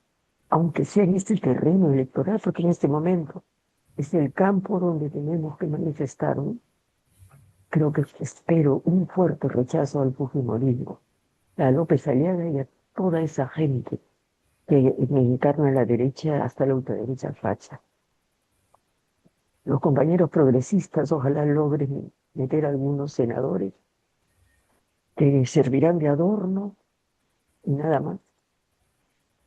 aunque sea en este terreno electoral, porque en este momento es el campo donde tenemos que manifestar, ¿no? Creo que espero un fuerte rechazo al fujimorismo, a López Aliaga y a toda esa gente que me encarna a la derecha hasta la ultraderecha facha. Los compañeros progresistas ojalá logren meter algunos senadores que servirán de adorno y nada más,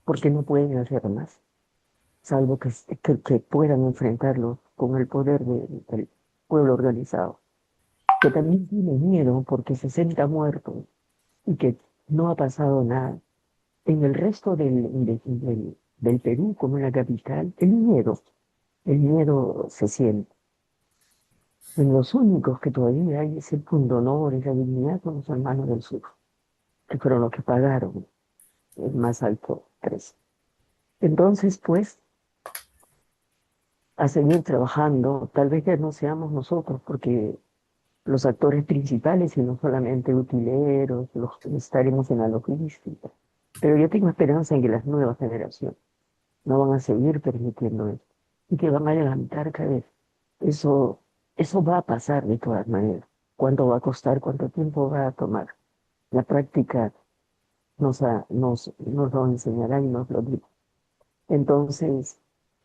porque no pueden hacer más, salvo que puedan enfrentarlo con el poder del pueblo organizado, que también tiene miedo porque 60 muertos y que no ha pasado nada. En el resto del Perú, como en la capital, el miedo se siente. En los únicos que todavía hay ese pundonor, esa dignidad, son los hermanos del sur, que fueron los que pagaron el más alto precio. Entonces, pues, a seguir trabajando, tal vez ya no seamos nosotros, porque los actores principales y no solamente utileros, los que estaremos en la logística. Pero yo tengo esperanza en que las nuevas generaciones no van a seguir permitiendo esto y que van a levantar cabeza. Eso, eso va a pasar de todas maneras. ¿Cuánto va a costar? ¿Cuánto tiempo va a tomar? La práctica nos lo enseñará y nos lo dirá. Entonces,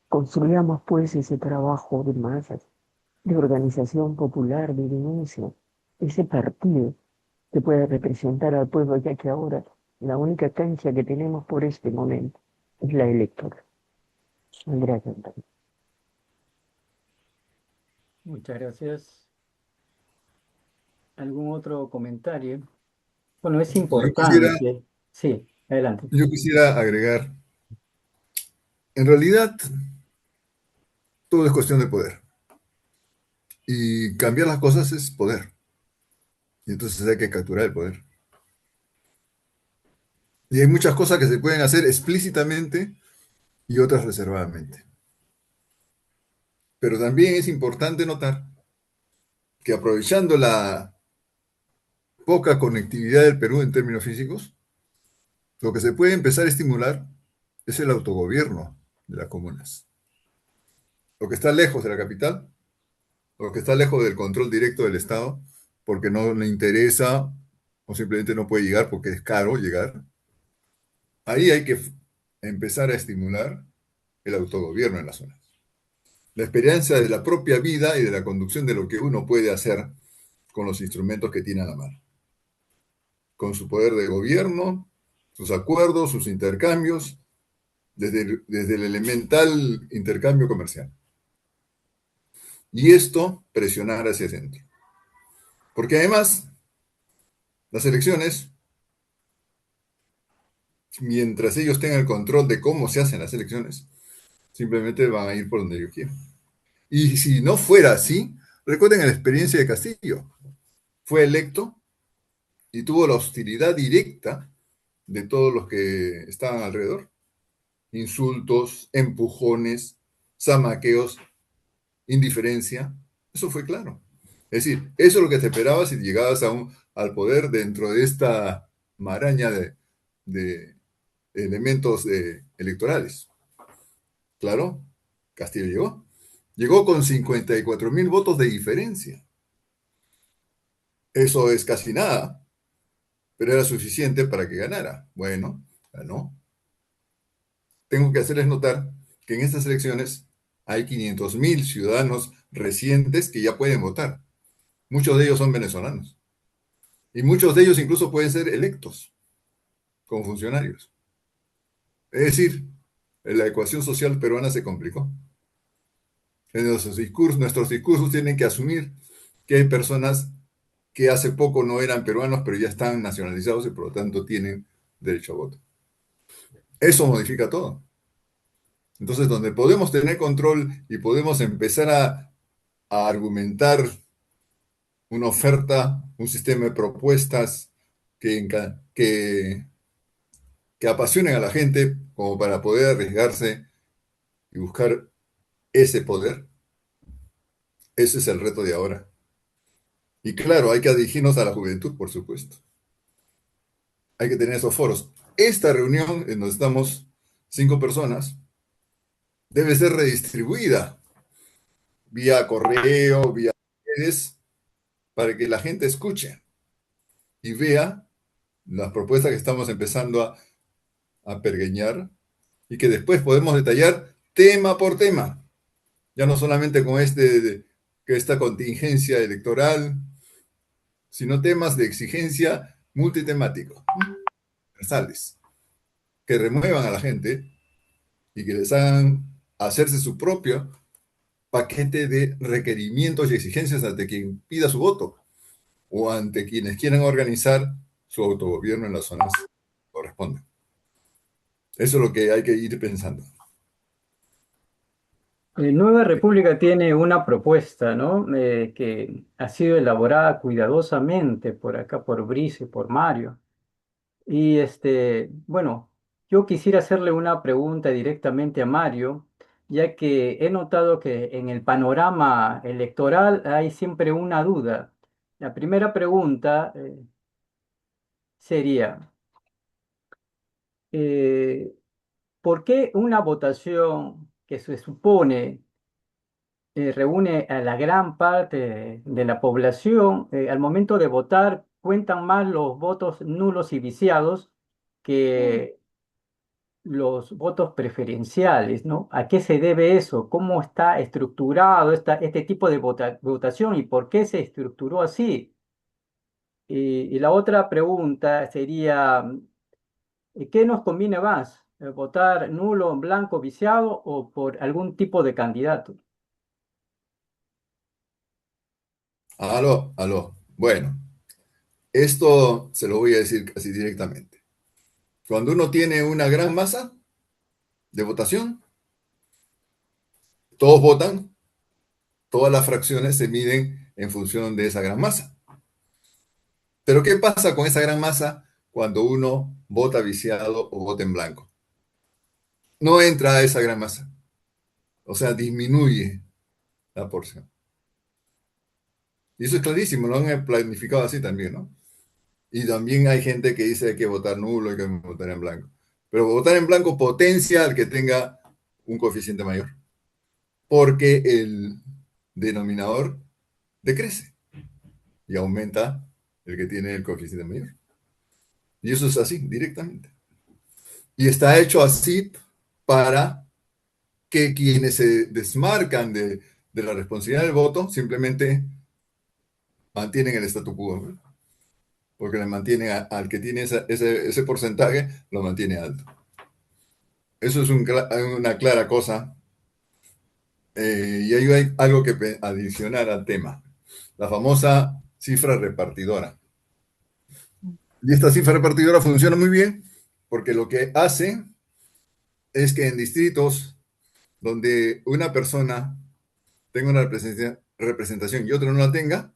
construyamos pues ese trabajo de masas, de organización popular, de denuncia, ese partido que pueda representar al pueblo, ya que ahora la única cancha que tenemos por este momento es la electoral. Gracias, Antonio. Muchas gracias. ¿Algún otro comentario? Bueno, es Yo quisiera, importante. Sí, adelante. yo quisiera agregar, en realidad, todo es cuestión de poder. Y cambiar las cosas es poder. Y entonces hay que capturar el poder. Y hay muchas cosas que se pueden hacer explícitamente y otras reservadamente. Pero también es importante notar que aprovechando la poca conectividad del Perú en términos físicos, lo que se puede empezar a estimular es el autogobierno de las comunas. Lo que está lejos de la capital, lo que está lejos del control directo del Estado, porque no le interesa o simplemente no puede llegar porque es caro llegar, ahí hay que empezar a estimular el autogobierno en las zonas. La experiencia de la propia vida y de la conducción de lo que uno puede hacer con los instrumentos que tiene a la mano. Con su poder de gobierno, sus acuerdos, sus intercambios, desde el elemental intercambio comercial. Y esto presionar hacia el centro. Porque además, las elecciones, mientras ellos tengan el control de cómo se hacen las elecciones, simplemente van a ir por donde ellos quieran. Y si no fuera así, recuerden la experiencia de Castillo. Fue electo y tuvo la hostilidad directa de todos los que estaban alrededor. Insultos, empujones, zamaqueos, indiferencia. Eso fue claro. Es decir, eso es lo que te esperaba si llegabas al poder dentro de esta maraña de elementos electorales. Claro, Castillo llegó. Llegó con 54.000 votos de diferencia. Eso es casi nada, pero era suficiente para que ganara. Bueno, ganó. Tengo que hacerles notar que en estas elecciones hay 500.000 ciudadanos recientes que ya pueden votar. Muchos de ellos son venezolanos. Y muchos de ellos incluso pueden ser electos como funcionarios. Es decir, la ecuación social peruana se complicó. En nuestros discursos tienen que asumir que hay personas que hace poco no eran peruanos, pero ya están nacionalizados y por lo tanto tienen derecho a voto. Eso modifica todo. Entonces, donde podemos tener control y podemos empezar a argumentar una oferta, un sistema de propuestas que, que apasionen a la gente como para poder arriesgarse y buscar ese poder, ese es el reto de ahora. Y claro, hay que dirigirnos a la juventud, por supuesto. Hay que tener esos foros. Esta reunión, en donde estamos 5 personas, debe ser redistribuida vía correo, vía redes, para que la gente escuche y vea las propuestas que estamos empezando a pergeñar y que después podemos detallar tema por tema, ya no solamente con esta contingencia electoral, sino temas de exigencia multitemáticos, universales, que remuevan a la gente y que les hagan hacerse su propio paquete de requerimientos y exigencias ante quien pida su voto o ante quienes quieran organizar su autogobierno en las zonas que corresponden. Eso es lo que hay que ir pensando. Nueva República tiene una propuesta, ¿no? Que ha sido elaborada cuidadosamente por acá, por Brice, por Mario. Y bueno, yo quisiera hacerle una pregunta directamente a Mario, ya que he notado que en el panorama electoral hay siempre una duda. La primera pregunta sería, eh, ¿por qué una votación que se supone reúne a la gran parte de la población, al momento de votar cuentan más los votos nulos y viciados que los votos preferenciales, ¿no? ¿A qué se debe eso? ¿Cómo está estructurado este tipo de votación y por qué se estructuró así? Y la otra pregunta sería, ¿qué nos conviene más? ¿Votar nulo, blanco, viciado o por algún tipo de candidato? Aló, aló. Bueno, esto se lo voy a decir casi directamente. Cuando uno tiene una gran masa de votación, todos votan, todas las fracciones se miden en función de esa gran masa. Pero ¿qué pasa con esa gran masa cuando uno vota viciado o vota en blanco? No entra a esa gran masa, o sea, disminuye la porción. Y eso es clarísimo, lo han planificado así también, ¿no? Y también hay gente que dice que hay que votar nulo y que hay que votar en blanco. Pero votar en blanco potencia al que tenga un coeficiente mayor, porque el denominador decrece y aumenta el que tiene el coeficiente mayor. Y eso es así, directamente. Y está hecho así para que quienes se desmarcan de la responsabilidad del voto simplemente mantienen el statu quo, ¿no? Porque le mantienen al que tiene ese porcentaje, lo mantiene alto. Eso es una clara cosa. Y ahí hay algo que adicionar al tema. La famosa cifra repartidora. Y esta cifra repartidora funciona muy bien porque lo que hace es que en distritos donde una persona tenga una representación y otra no la tenga,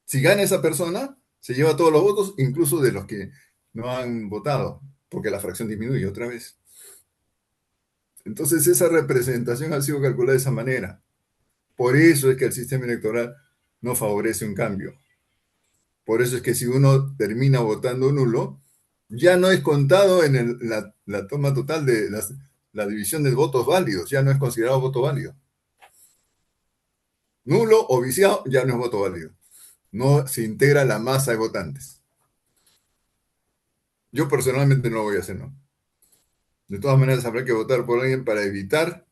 si gana esa persona, se lleva todos los votos, incluso de los que no han votado, porque la fracción disminuye otra vez. Entonces esa representación ha sido calculada de esa manera. Por eso es que el sistema electoral no favorece un cambio. Por eso es que si uno termina votando nulo, ya no es contado en la toma total de la división de votos válidos, ya no es considerado voto válido. Nulo o viciado ya no es voto válido. No se integra la masa de votantes. Yo personalmente no lo voy a hacer, ¿no? De todas maneras, habrá que votar por alguien para evitar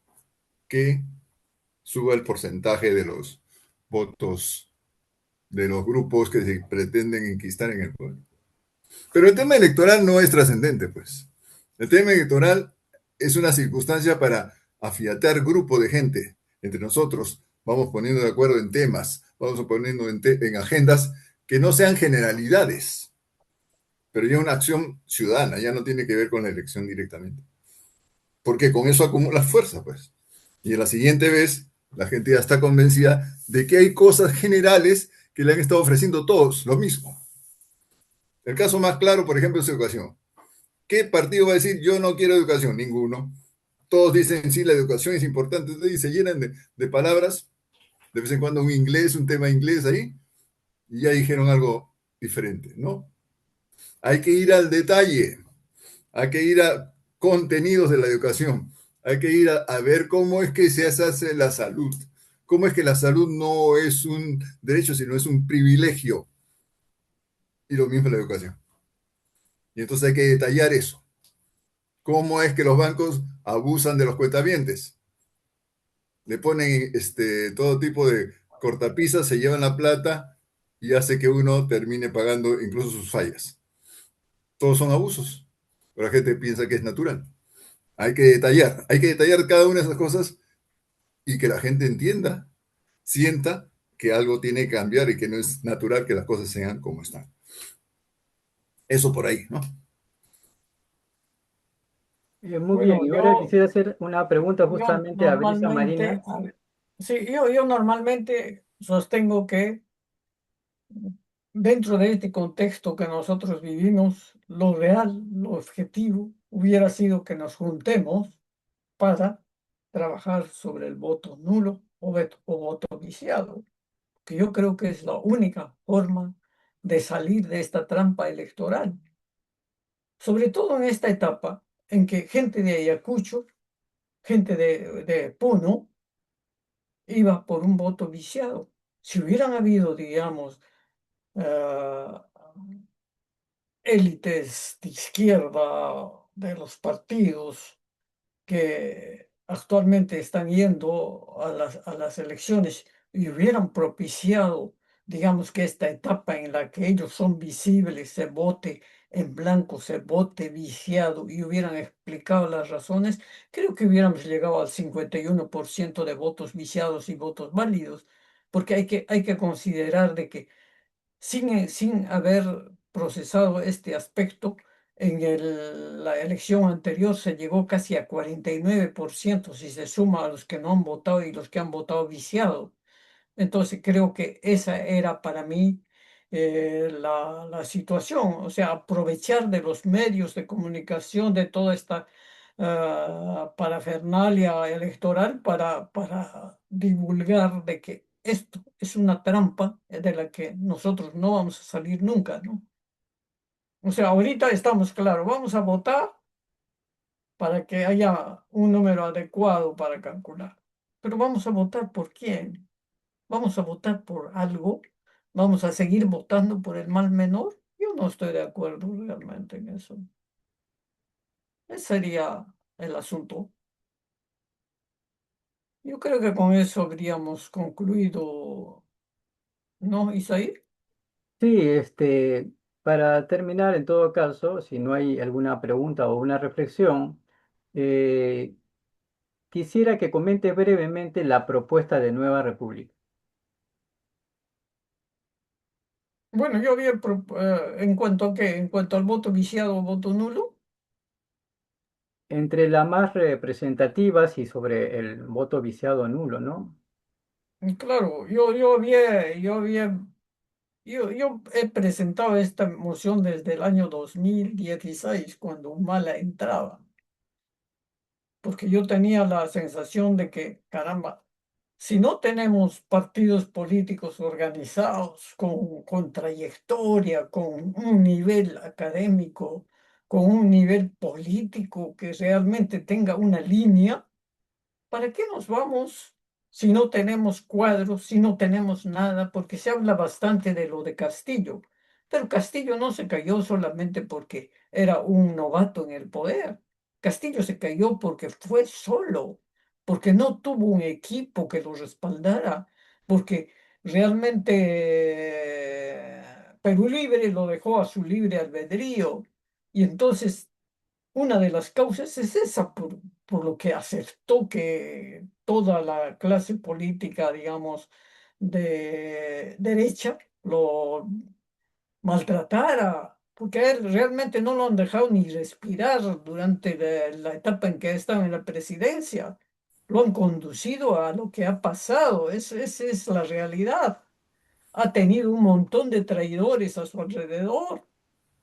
que suba el porcentaje de los votos de los grupos que se pretenden enquistar en el poder. Pero el tema electoral no es trascendente, pues. El tema electoral es una circunstancia para afiatar grupo de gente entre nosotros. Vamos poniendo de acuerdo en temas, vamos poniendo en agendas que no sean generalidades, pero ya una acción ciudadana, ya no tiene que ver con la elección directamente. Porque con eso acumula fuerza, pues. Y en la siguiente vez, la gente ya está convencida de que hay cosas generales que le han estado ofreciendo todos, lo mismo. El caso más claro, por ejemplo, es educación. ¿Qué partido va a decir yo no quiero educación? Ninguno. Todos dicen sí, la educación es importante y se llenan de palabras, de vez en cuando un inglés, un tema inglés ahí, y ya dijeron algo diferente, ¿no? Hay que ir al detalle, hay que ir a contenidos de la educación, hay que ir a ver cómo es que se hace la salud, cómo es que la salud no es un derecho, sino es un privilegio, y lo mismo la educación. Y entonces hay que detallar eso. ¿Cómo es que los bancos abusan de los cuentavientes? Le ponen todo tipo de cortapisas, se llevan la plata y hace que uno termine pagando incluso sus fallas. Todos son abusos, pero la gente piensa que es natural. Hay que detallar cada una de esas cosas y que la gente entienda, sienta que algo tiene que cambiar y que no es natural que las cosas sean como están. Eso por ahí, ¿no? Muy bien, Bueno, y ahora yo, quisiera hacer una pregunta yo justamente a Brisa normalmente, Marina. a ver, sí, yo normalmente sostengo que dentro de este contexto que nosotros vivimos, lo real, lo objetivo, hubiera sido que nos juntemos para trabajar sobre el voto nulo o voto viciado, que yo creo que es la única forma de salir de esta trampa electoral, sobre todo en esta etapa en que gente de Ayacucho, gente de Puno, iba por un voto viciado. Si hubieran habido, digamos, ah, élites de izquierda de los partidos que actualmente están yendo a las elecciones y hubieran propiciado, digamos que esta etapa en la que ellos son visibles, se vote en blanco, se vote viciado y hubieran explicado las razones, creo que hubiéramos llegado al 51% de votos viciados y votos válidos, porque hay que considerar de que sin haber procesado este aspecto, en la elección anterior se llegó casi a 49% si se suma a los que no han votado y los que han votado viciado. Entonces creo que esa era para mí la situación, o sea, aprovechar de los medios de comunicación, de toda esta parafernalia electoral para divulgar de que esto es una trampa de la que nosotros no vamos a salir nunca, ¿no? O sea, ahorita estamos claros, vamos a votar para que haya un número adecuado para calcular. Pero vamos a votar por quién. Vamos a votar por algo, vamos a seguir votando por el mal menor. Yo no estoy de acuerdo realmente en eso. Ese sería el asunto. Yo creo que con eso habríamos concluido, ¿no, Isaí? Sí, para terminar, en todo caso, si no hay alguna pregunta o una reflexión, eh, quisiera que comente brevemente la propuesta de Nueva República. Bueno, yo había, en cuanto a qué, en cuanto al voto viciado o voto nulo, Entre las más representativas y sobre el voto viciado nulo, ¿no? claro, yo he presentado esta moción desde el año 2016, cuando Humala entraba, porque yo tenía la sensación de que, caramba, si no tenemos partidos políticos organizados, con trayectoria, con un nivel académico, con un nivel político que realmente tenga una línea, ¿para qué nos vamos si no tenemos cuadros, si no tenemos nada? Porque se habla bastante de lo de Castillo, pero Castillo no se cayó solamente porque era un novato en el poder. Castillo se cayó porque fue solo, porque no tuvo un equipo que lo respaldara, porque realmente Perú Libre lo dejó a su libre albedrío. Y entonces una de las causas es esa, por lo que aceptó que toda la clase política, digamos, de derecha lo maltratara, porque a él realmente no lo han dejado ni respirar durante la etapa en que ha estado en la presidencia. Lo han conducido a lo que ha pasado, esa es la realidad. Ha tenido un montón de traidores a su alrededor.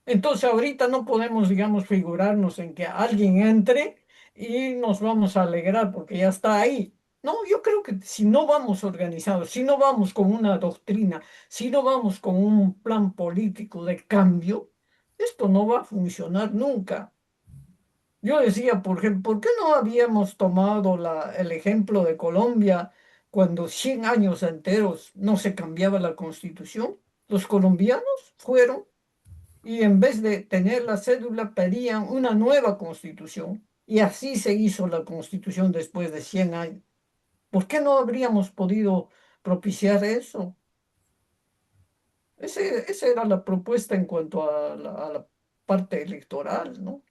Entonces ahorita no podemos, digamos, figurarnos en que alguien entre y nos vamos a alegrar porque ya está ahí. No, yo creo que si no vamos organizados, si no vamos con una doctrina, si no vamos con un plan político de cambio, esto no va a funcionar nunca. Yo decía, por ejemplo, ¿por qué no habíamos tomado el ejemplo de Colombia cuando 100 años enteros no se cambiaba la constitución? Los colombianos fueron y en vez de tener la cédula pedían una nueva constitución. Y así se hizo la constitución después de 100 años. ¿Por qué no habríamos podido propiciar eso? Esa era la propuesta en cuanto a la parte electoral, ¿no?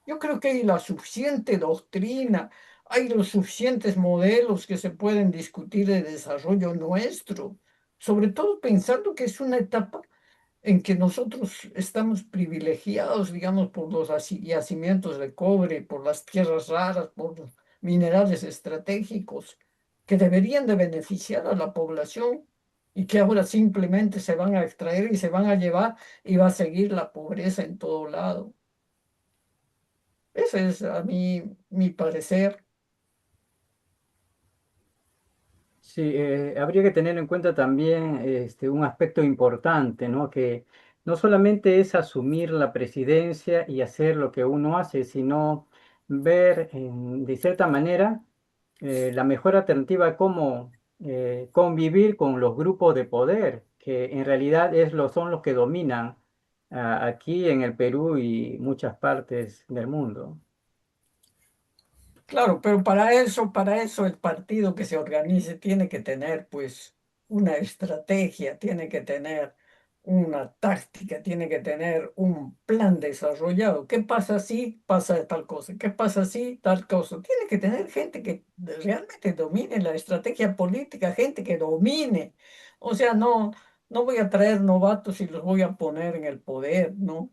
Yo creo que hay la suficiente doctrina, hay los suficientes modelos que se pueden discutir de desarrollo nuestro, sobre todo pensando que es una etapa en que nosotros estamos privilegiados, digamos, por los yacimientos de cobre, por las tierras raras, por los minerales estratégicos que deberían de beneficiar a la población y que ahora simplemente se van a extraer y se van a llevar y va a seguir la pobreza en todo lado. Ese es a mí mi parecer. Sí, habría que tener en cuenta también un aspecto importante, ¿no? Que no solamente es asumir la presidencia y hacer lo que uno hace, sino ver de cierta manera la mejor alternativa a cómo convivir con los grupos de poder, que en realidad son los que dominan aquí en el Perú y muchas partes del mundo. Claro, pero para eso el partido que se organice tiene que tener pues una estrategia, tiene que tener una táctica, tiene que tener un plan desarrollado. ¿Qué pasa si pasa tal cosa? ¿Qué pasa si tal cosa? Tiene que tener gente que realmente domine la estrategia política, gente que domine. O sea, no voy a traer novatos y los voy a poner en el poder, ¿no?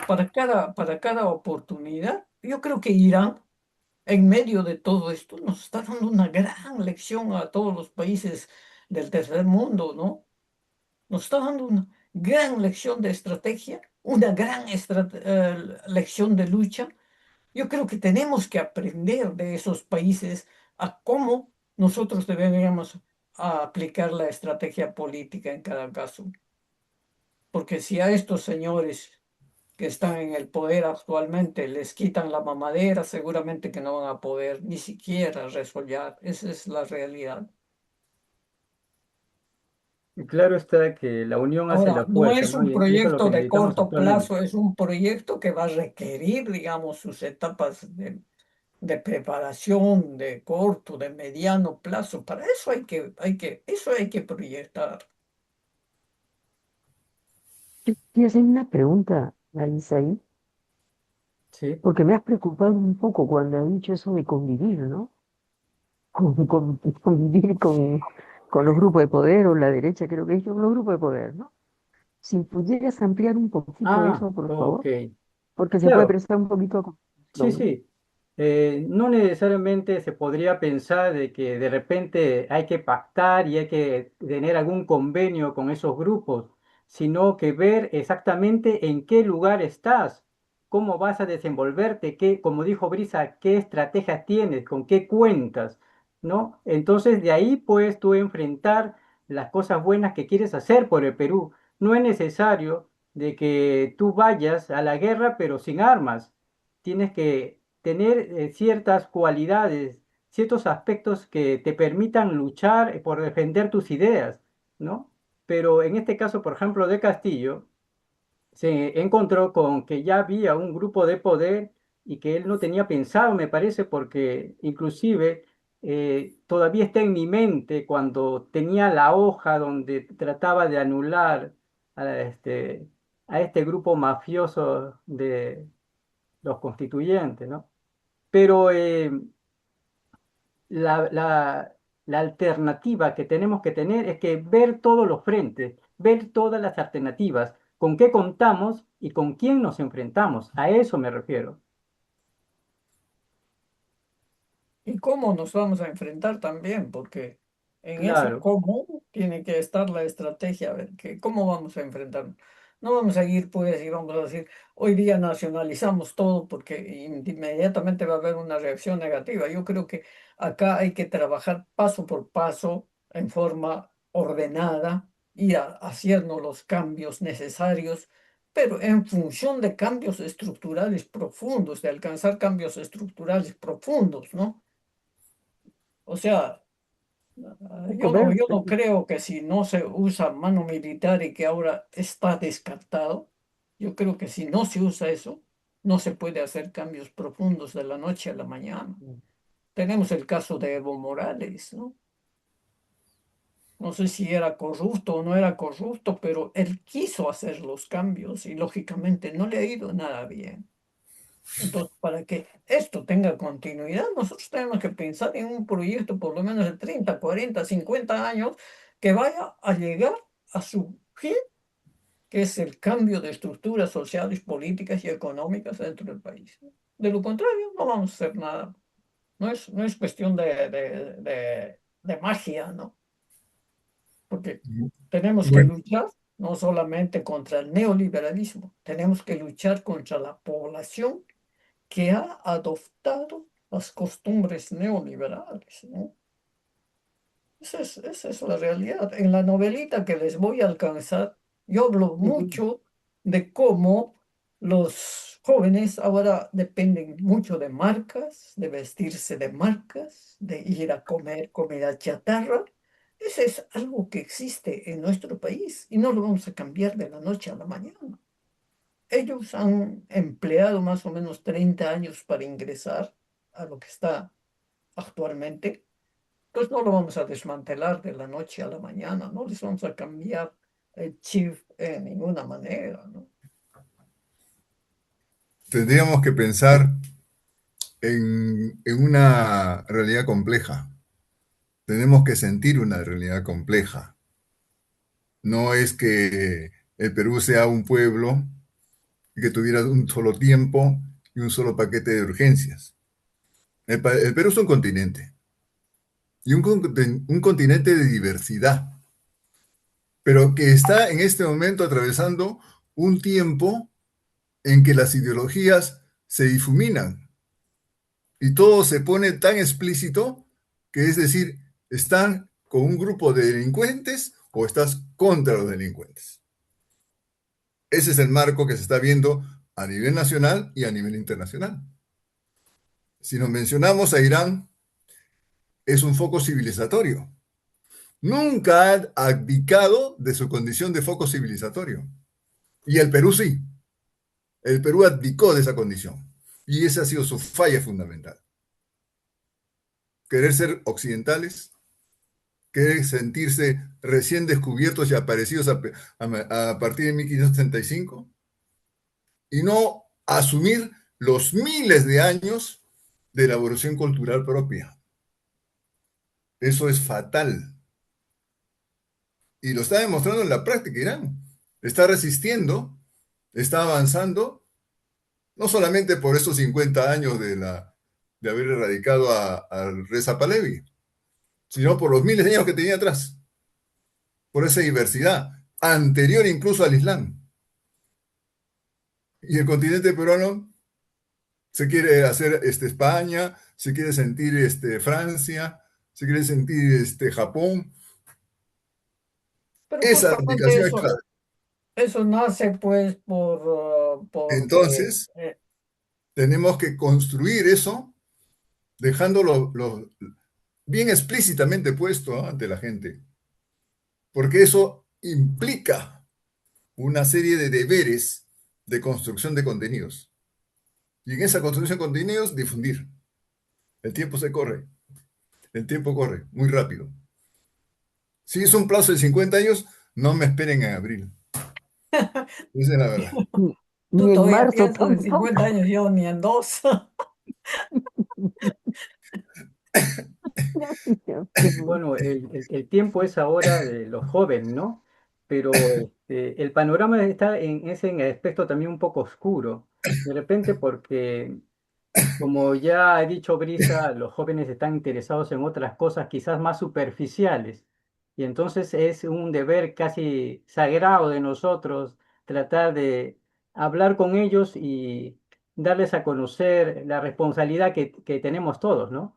Para cada oportunidad, yo creo que Irán en medio de todo esto, nos está dando una gran lección a todos los países del tercer mundo, ¿no? Nos está dando una gran lección de estrategia, una gran lección de lucha. Yo creo que tenemos que aprender de esos países a cómo nosotros deberíamos aplicar la estrategia política en cada caso. Porque si a estos señores que están en el poder actualmente les quitan la mamadera, seguramente que no van a poder ni siquiera resolver. Esa es la realidad. Y claro está que la unión hace Ahora, la no fuerza, es ¿no? un Y eso es lo proyecto que de necesitamos corto actualmente. plazo, es un proyecto que va a requerir, digamos, sus etapas de preparación, de corto, de mediano plazo. Para eso eso hay que proyectar. Te hacer una pregunta, Marisa, ahí, Sí. porque me has preocupado un poco cuando has dicho eso de convivir, ¿no? Convivir con los grupos de poder o la derecha, creo que es con los grupos de poder, ¿no? Si pudieras ampliar un poquito Ah, eso, por ok. favor, porque se puede Claro. prestar un poquito a Sí, confusión, ¿no? sí. No necesariamente se podría pensar de que de repente hay que pactar y hay que tener algún convenio con esos grupos, sino que ver exactamente en qué lugar estás, cómo vas a desenvolverte, qué, como dijo Brisa, qué estrategias tienes, con qué cuentas, ¿no? Entonces de ahí puedes tú enfrentar las cosas buenas que quieres hacer por el Perú. No es necesario de que tú vayas a la guerra pero sin armas, tienes que tener ciertas cualidades, ciertos aspectos que te permitan luchar por defender tus ideas, ¿no? Pero en este caso, por ejemplo, de Castillo, se encontró con que ya había un grupo de poder y que él no tenía pensado, me parece, porque inclusive todavía está en mi mente cuando tenía la hoja donde trataba de anular a a este grupo mafioso de los constituyentes, ¿no? Pero la, la- la alternativa que tenemos que tener es que ver todos los frentes, ver todas las alternativas, con qué contamos y con quién nos enfrentamos. A eso me refiero. ¿Y cómo nos vamos a enfrentar también? Porque en ese Claro, cómo tiene que estar la estrategia, a ver, cómo vamos a enfrentarnos. No vamos a ir pues y vamos a decir, hoy día nacionalizamos todo porque inmediatamente va a haber una reacción negativa. Yo creo que acá hay que trabajar paso por paso, en forma ordenada, ir haciendo los cambios necesarios, pero en función de cambios estructurales profundos, de alcanzar cambios estructurales profundos, ¿no? O sea, yo Comer, no creo que si no se usa mano militar y que ahora está descartado, yo creo que si no se usa eso, no se puede hacer cambios profundos de la noche a la mañana. Tenemos el caso de Evo Morales, ¿no? No sé si era corrupto o no era corrupto, pero él quiso hacer los cambios y lógicamente no le ha ido nada bien. Entonces, para que esto tenga continuidad, nosotros tenemos que pensar en un proyecto por lo menos de 30, 40, 50 años que vaya a llegar a su fin que es el cambio de estructuras sociales, políticas y económicas dentro del país. De lo contrario, no vamos a hacer nada. No es cuestión de magia, ¿no? Porque tenemos que Bueno, luchar no solamente contra el neoliberalismo, tenemos que luchar contra la población que ha adoptado las costumbres neoliberales, ¿no? Esa es la realidad. En la novelita que les voy a alcanzar, yo hablo Ujú. mucho de cómo los jóvenes ahora dependen mucho de marcas, de vestirse de marcas, de ir a comer comida chatarra. Eso es algo que existe en nuestro país y no lo vamos a cambiar de la noche a la mañana. Ellos han empleado más o menos 30 años para ingresar a lo que está actualmente. Entonces no lo vamos a desmantelar de la noche a la mañana, no les vamos a cambiar el chip en ninguna manera, ¿no? tendríamos que pensar en una realidad compleja. Tenemos que sentir una realidad compleja. No es que el Perú sea un pueblo y que tuviera un solo tiempo y un solo paquete de urgencias. El Perú es un continente y un continente de diversidad, pero que está en este momento atravesando un tiempo en que las ideologías se difuminan y todo se pone tan explícito que es decir, están con un grupo de delincuentes o estás contra los delincuentes. Ese es el marco que se está viendo a nivel nacional y a nivel internacional. Si nos mencionamos a Irán, es un foco civilizatorio. Nunca ha abdicado de su condición de foco civilizatorio. Y el Perú sí. El Perú abdicó de esa condición. Y esa ha sido su falla fundamental. Querer ser occidentales, querer sentirse recién descubiertos y aparecidos a partir de 1565 y no asumir los miles de años de elaboración cultural propia. Eso es fatal. Y lo está demostrando en la práctica Irán. Está resistiendo, está avanzando, no solamente por estos 50 años de haber erradicado al Reza Pahlavi, sino por los miles de años que tenía atrás, por esa diversidad, anterior incluso al Islam. Y el continente peruano se quiere hacer España, se quiere sentir Francia, se quiere sentir Japón. Pero Esa justamente abdicación es clave. eso nace pues porque Entonces, tenemos que construir eso dejándolo bien explícitamente puesto, ¿no?, ante la gente, porque eso implica una serie de deberes de construcción de contenidos. Y en esa construcción de contenidos, difundir. El tiempo se corre, el tiempo corre muy rápido. Si es un plazo de 50 años, no me esperen en abril. Esa es la verdad. tú Ni en todavía marzo piensas en tampoco. 50 años, yo ni en dos. Bueno, el tiempo es ahora de los jóvenes, ¿no? Pero el panorama está es en el aspecto también un poco oscuro. De repente porque, como ya ha dicho Brisa, los jóvenes están interesados en otras cosas quizás más superficiales. Y entonces es un deber casi sagrado de nosotros tratar de hablar con ellos y darles a conocer la responsabilidad que tenemos todos, ¿no?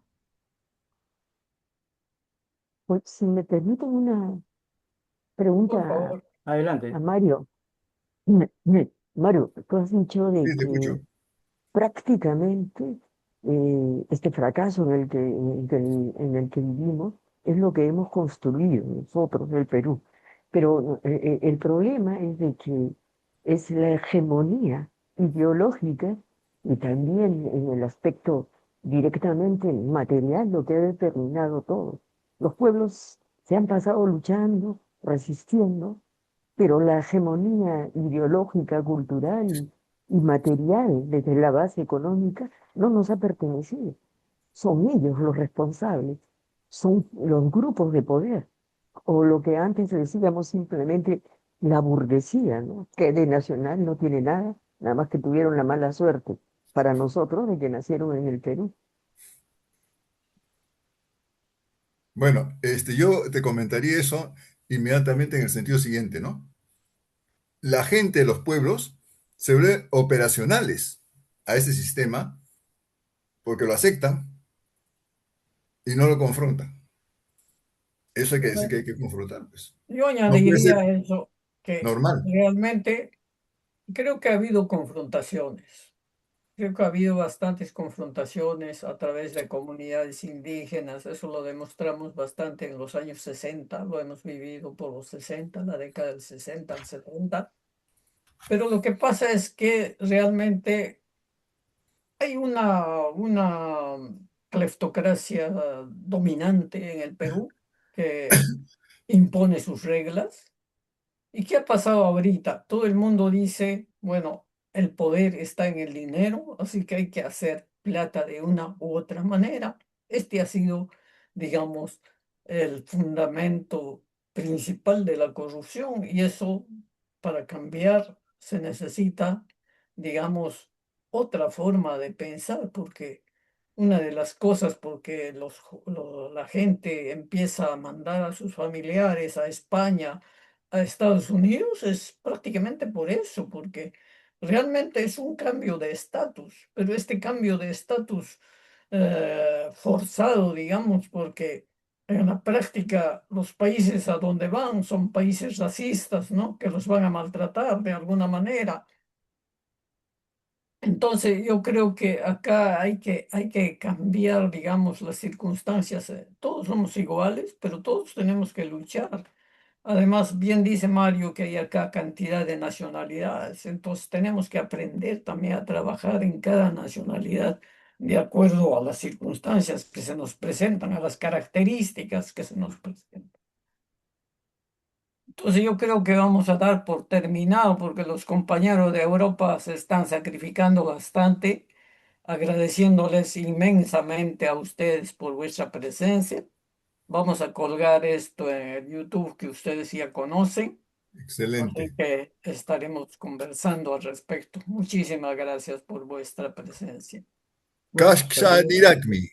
Pues, si me permiten una Por pregunta favor. a Adelante. Mario. Mario, tú has dicho de Sí, te que escucho. prácticamente este fracaso en el que vivimos es lo que hemos construido nosotros, el Perú. Pero el problema es de que es la hegemonía ideológica y también en el aspecto directamente material lo que ha determinado todo. Los pueblos se han pasado luchando, resistiendo, pero la hegemonía ideológica, cultural y material desde la base económica no nos ha pertenecido. Son ellos los responsables, son los grupos de poder, o lo que antes decíamos simplemente la burguesía, ¿no? Que de nacional no tiene nada, nada más que tuvieron la mala suerte para nosotros de que nacieron en el Perú. Bueno, yo te comentaría eso inmediatamente en el sentido siguiente, ¿no? La gente de los pueblos se vuelven operacionales a ese sistema porque lo aceptan y no lo confrontan. Eso hay que decir que hay que confrontar, pues. Yo No puede añadiría ser a eso que normal. realmente creo que ha habido confrontaciones. Creo que ha habido bastantes confrontaciones a través de comunidades indígenas. Eso lo demostramos bastante en los años 60. Lo hemos vivido por los 60, la década del 60 al 70. Pero lo que pasa es que realmente hay una cleptocracia dominante en el Perú que impone sus reglas. ¿Y qué ha pasado ahorita? Todo el mundo dice, bueno, el poder está en el dinero, así que hay que hacer plata de una u otra manera. Este ha sido, digamos, el fundamento principal de la corrupción y eso, para cambiar, se necesita, digamos, otra forma de pensar, porque una de las cosas porque la gente empieza a mandar a sus familiares a España, a Estados Unidos, es prácticamente por eso, porque realmente es un cambio de estatus, pero este cambio de estatus forzado, digamos, porque en la práctica los países a donde van son países racistas, ¿no? Que los van a maltratar de alguna manera. Entonces, yo creo que acá hay que cambiar, digamos, las circunstancias. Todos somos iguales, pero todos tenemos que luchar. Además, bien dice Mario que hay acá cantidad de nacionalidades, entonces tenemos que aprender también a trabajar en cada nacionalidad de acuerdo a las circunstancias que se nos presentan, a las características que se nos presentan. Entonces yo creo que vamos a dar por terminado porque los compañeros de Europa se están sacrificando bastante, agradeciéndoles inmensamente a ustedes por vuestra presencia. Vamos a colgar esto en el YouTube que ustedes ya conocen, así Excelente. que estaremos conversando al respecto. Muchísimas gracias por vuestra presencia. Muchas gracias. Kashkanirakmi.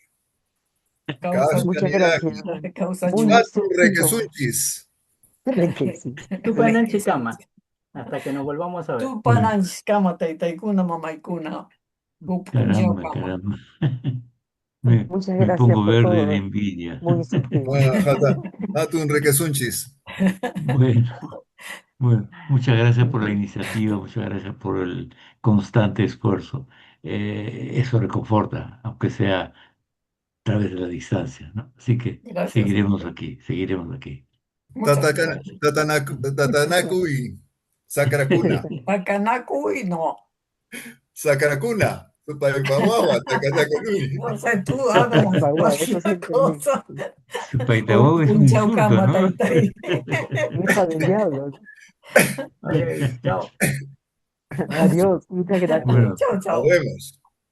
Causa, Muchas gracias. Kashkanirakmi. causa Muy Hatun instructivo. rekesunchis. Requesís. Tupananchikama, hasta que nos volvamos a ver. Tu pananchikama taytaykuna mamaykuna. Caramba, Up'unchawkama. caramba. Muchas Me gracias pongo por verde de todo. envidia. Muy instructivo. Hatun rekesunchis. Bueno, bueno, muchas gracias por la iniciativa, muchas gracias por el constante esfuerzo. Eso reconforta, aunque sea a través de la distancia, ¿no? Así que Gracias a seguiremos usted. aquí, seguiremos aquí. Muchas gracias. Tatanaku y Sakrakuna. Pacanacuy, no. Sakrakuna. Tupaipawawa, Takatakanui. No sé, tú hablas Guau, eso sí cualquier entendí. cosa. Paitaboga es un Un insulto, chaucama, ¿no? taitai. Hija del diablo. Ok, chao. Adiós. Muchas gracias. Bueno, Chao, Nos chao. vemos.